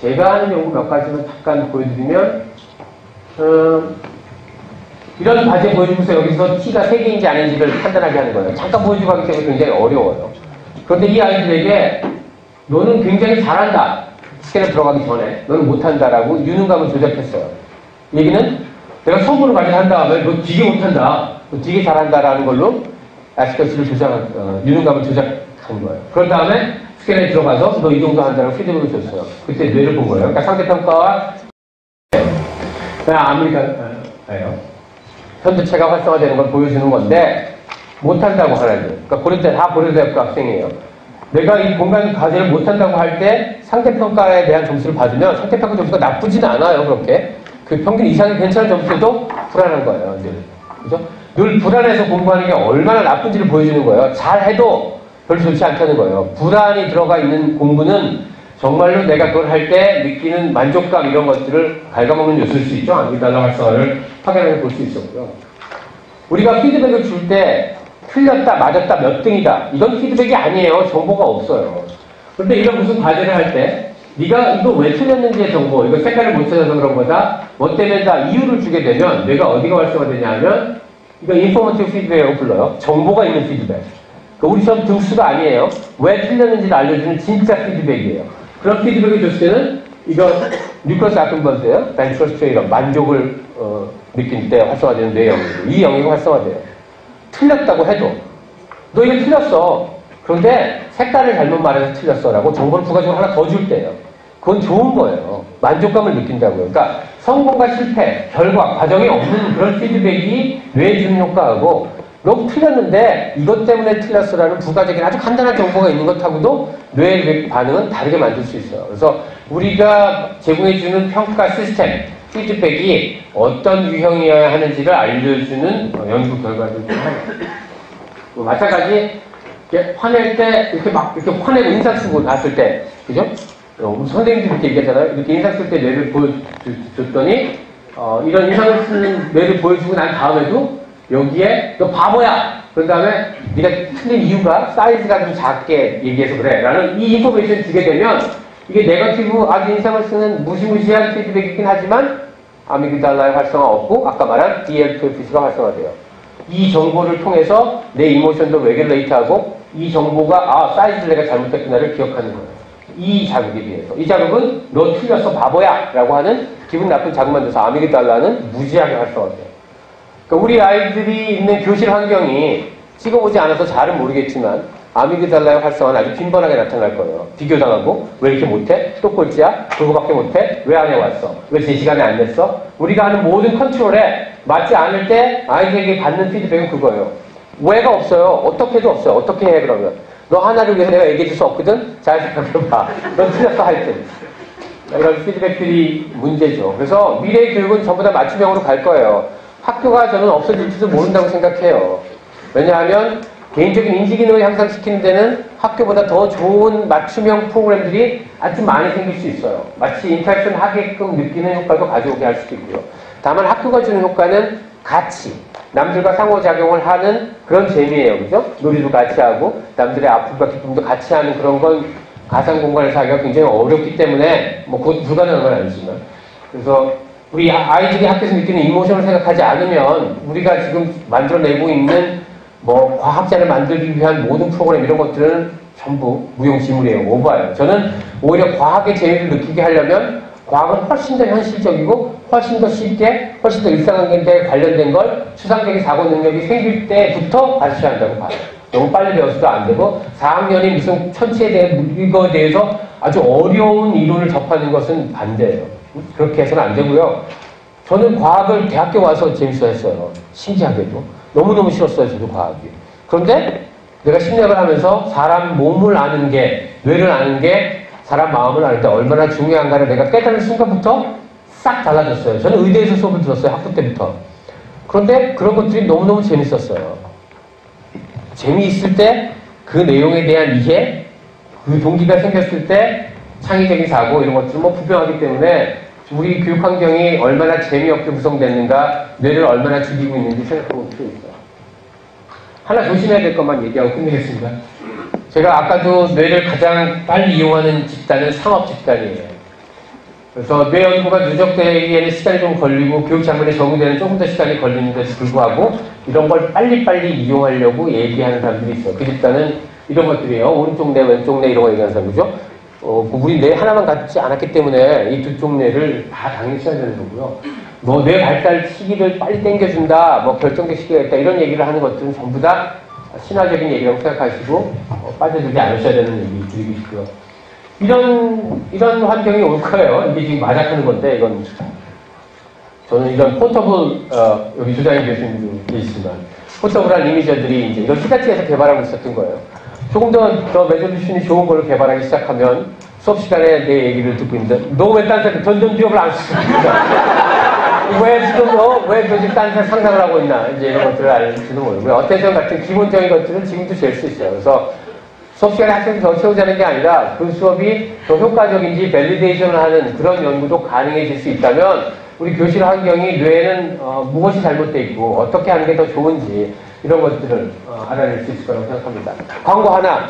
제가 하는 연구 몇 가지만 잠깐 보여드리면 이런 과제 보여주면서 여기서 T가 3개인지 아닌지를 판단하게 하는 거예요. 잠깐 보여주고 하기 때문에 굉장히 어려워요. 그런데 이 아이들에게 너는 굉장히 잘한다. 스캔에 들어가기 전에 너는 못한다라고 유능감을 조작했어요. 얘기는 내가 처음으로 관리한 다음에 너 되게 못한다. 너 되게 잘한다라는 걸로 아시카시를 유능감을 조작한 거예요. 그런 다음에 스캔에 들어가서 너 이 정도 한다고 피드백을 줬어요. 그때 뇌를 본 거예요. 그러니까 상대평가와 아메리카예요. 현대체가 활성화되는 걸 보여주는 건데 못한다고 하나요. 그러니까 고려대 다 고려대학교 학생이에요. 내가 이 공간 과제를 못한다고 할 때 상대평가에 대한 점수를 받으면 상대평가 점수가 나쁘지는 않아요. 그렇게 그 평균 이상이 괜찮은 점수도 불안한 거예요. 늘. 그죠? 늘 불안해서 공부하는 게 얼마나 나쁜지를 보여주는 거예요. 잘해도 별로 좋지 않다는 거예요. 불안이 들어가 있는 공부는 정말로 내가 그걸 할 때 느끼는 만족감 이런 것들을 갉아먹는 요소일 수 있죠. 아미글달라 활성화를 확연하게 볼 수 있었고요. 우리가 피드백을 줄 때 틀렸다, 맞았다, 몇 등이다. 이건 피드백이 아니에요. 정보가 없어요. 그런데 이런 무슨 과제를 할 때 네가 이거 왜 틀렸는지의 정보, 이거 색깔을 못 찾아서 그런 거다. 뭐 때문에 다 이유를 주게 되면 뇌가 어디가 활성화되냐 하면 이거 인포머티브 피드백이라고 불러요. 정보가 있는 피드백. 우리 시험 등수가 아니에요. 왜 틀렸는지를 알려주는 진짜 피드백이에요. 그런 피드백을 줬을 때는 이거 뉴클러스 아크번스예요. 벤처스 트레이더 만족을 느낄 때 활성화되는 뇌 영역이고 이 영역이 활성화돼요. 틀렸다고 해도 너 이거 틀렸어. 그런데 색깔을 잘못 말해서 틀렸어라고 정보를 부가적으로 하나 더 줄 때예요. 그건 좋은 거예요. 만족감을 느낀다고요. 그러니까 성공과 실패, 결과, 과정이 없는 그런 피드백이 뇌에 주는 효과하고 너 틀렸는데 이것 때문에 틀렸어라는 부가적인 아주 간단한 정보가 있는 것하고도 뇌의 반응은 다르게 만들 수 있어요. 그래서 우리가 제공해주는 평가 시스템, 피드백이 어떤 유형이어야 하는지를 알려주는 연구 결과들 중 하나입니다. 마찬가지 이렇게 화낼 때 이렇게 이렇게 화내고 인상 쓰고 났을 때, 그죠? 우리 선생님들이 이렇게 얘기하잖아요. 이렇게 인상 쓸 때 뇌를 보여줬더니 이런 인상을 쓰는 뇌를 보여주고 난 다음에도 여기에 너 바보야! 그런 다음에 네가 틀린 이유가 사이즈가 좀 작게 얘기해서 그래 라는 이 인포메이션을 주게 되면 이게 네거티브 아주 인상을 쓰는 무시무시한 피드백이긴 하지만 아미그달라의 활성화 없고 아까 말한 DL12C가 활성화돼요. 이 정보를 통해서 내 이모션도 레귤레이트하고 이 정보가 사이즈를 내가 잘못했구나를 기억하는 거예요. 이 자극에 비해서. 이 자극은 너 틀렸어 바보야 라고 하는 기분 나쁜 자극만 줘서 아미그달라는 무지하게 활성화돼요. 그러니까 우리 아이들이 있는 교실 환경이 찍어보지 않아서 잘은 모르겠지만 아미그달라의 활성화는 아주 빈번하게 나타날 거예요. 비교당하고 왜 이렇게 못해? 또 꼴찌야? 그거밖에 못해? 왜 안 해왔어? 왜 제 시간에 안 냈어? 우리가 하는 모든 컨트롤에 맞지 않을 때 아이들에게 받는 피드백은 그거예요. 왜가 없어요. 어떻게도 없어요. 어떻게 해 그러면? 너 하나를 위해서 내가 얘기해 줄 수 없거든? 잘 생각해봐. 넌 틀렸어 하여튼. 이런 피드백들이 문제죠. 그래서 미래의 교육은 전부 다 맞춤형으로 갈 거예요. 학교가 저는 없어질지도 모른다고 생각해요. 왜냐하면 개인적인 인지기능을 향상시키는 데는 학교보다 더 좋은 맞춤형 프로그램들이 아주 많이 생길 수 있어요. 마치 인터랙션 하게끔 느끼는 효과도 가져오게 할 수도 있고요. 다만 학교가 주는 효과는 같이 남들과 상호작용을 하는 그런 재미예요. 그죠? 놀이도 같이 하고 남들의 아픔과 기쁨도 같이 하는 그런 건 가상 공간에서 하기가 굉장히 어렵기 때문에 뭐 곧 불가능한 건 아니지만 그래서 우리 아이들이 학교에서 느끼는 이모션을 생각하지 않으면 우리가 지금 만들어내고 있는 뭐 과학자를 만들기 위한 모든 프로그램 이런 것들은 전부 무용지물이에요. 오버예요. 저는 오히려 과학의 재미를 느끼게 하려면 과학은 훨씬 더 현실적이고 훨씬 더 쉽게 훨씬 더 일상관계에 관련된 걸 추상적인 사고 능력이 생길 때부터 가르쳐야 한다고 봐요. 너무 빨리 배워서도 안 되고 4학년이 무슨 천체에 대한 이거에 대해서 아주 어려운 이론을 접하는 것은 반대예요. 그렇게 해서는 안 되고요. 저는 과학을 대학교 와서 재밌어 했어요. 신기하게도. 너무너무 싫었어요. 저도 과학이. 그런데 내가 심리학을 하면서 사람 몸을 아는 게 뇌를 아는 게 사람 마음을 알 때 얼마나 중요한가를 내가 깨달은 순간부터 싹 달라졌어요. 저는 의대에서 수업을 들었어요. 학부 때부터. 그런데 그런 것들이 너무너무 재밌었어요. 재미있을 때 그 내용에 대한 이해, 그 동기가 생겼을 때 창의적인 사고 이런 것들은 뭐 분명하기 때문에 우리 교육 환경이 얼마나 재미없게 구성됐는가, 뇌를 얼마나 죽이고 있는지 생각해볼 필요 있어요. 하나 조심해야 될 것만 얘기하고 끝내겠습니다. 제가 아까도 뇌를 가장 빨리 이용하는 집단은 상업 집단이에요. 그래서 뇌 연구가 누적되기에는 시간이 좀 걸리고 교육 장면에 적용되는 조금 더 시간이 걸리는데도 불구하고 이런 걸 빨리빨리 이용하려고 얘기하는 사람들이 있어요. 그 집단은 이런 것들이에요. 오른쪽 뇌, 왼쪽 뇌 이런 거 얘기하는 사람이죠. 우리 뇌 하나만 갖지 않았기 때문에 이 두 쪽 뇌를 다 당연히 써야 되는 거고요. 뭐 뇌 발달 시기를 빨리 당겨준다, 뭐 결정적 시기가 있다 이런 얘기를 하는 것들은 전부 다 신화적인 얘기라고 생각하시고 빠져들지 않으셔야 되는 얘기 드리고 싶고요. 이런 환경이 올 거예요. 이게 지금 마작하는 건데, 이건. 저는 이런 포터블, 여기 조장희 교수님도 계시지만, 포터블한 이미저들이 이제 이런 히다치에서 개발하고 있었던 거예요. 조금 더 레졸루션이 좋은 걸 개발하기 시작하면, 수업 시간에 내 얘기를 듣고 있는데, 너 왜 딴 사람 전전비업을 안 쓰고 있냐? 왜 지금, 왜 지금 딴 사람 상상을 하고 있나? 이제 이런 것들을 알지도 모르고요. 어테이션 같은 기본적인 것들은 지금도 잴 수 있어요. 그래서, 수업 시간에 학생을 더 채우자는 게 아니라 그 수업이 더 효과적인지 밸리데이션을 하는 그런 연구도 가능해질 수 있다면 우리 교실 환경이 뇌에는 무엇이 잘못되어 있고 어떻게 하는 게 더 좋은지 이런 것들을 알아낼 수 있을 거라고 생각합니다. 광고 하나.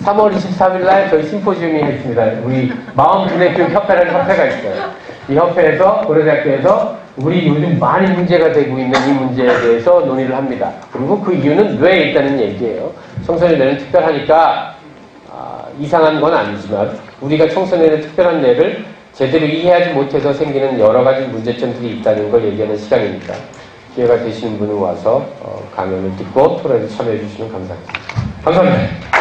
3월 23일 날 저희 심포지움이 있습니다. 우리 마음분해교육협회라는 협회가 있어요. 이 협회에서 고려대학교에서 우리 요즘 많이 문제가 되고 있는 이 문제에 대해서 논의를 합니다. 그리고 그 이유는 뇌에 있다는 얘기예요. 청소년 뇌는 특별하니까 이상한 건 아니지만 우리가 청소년의 특별한 뇌를 제대로 이해하지 못해서 생기는 여러 가지 문제점들이 있다는 걸 얘기하는 시간입니다. 기회가 되시는 분은 와서 강연을 듣고 토론에 참여해 주시면 감사하겠습니다. 감사합니다.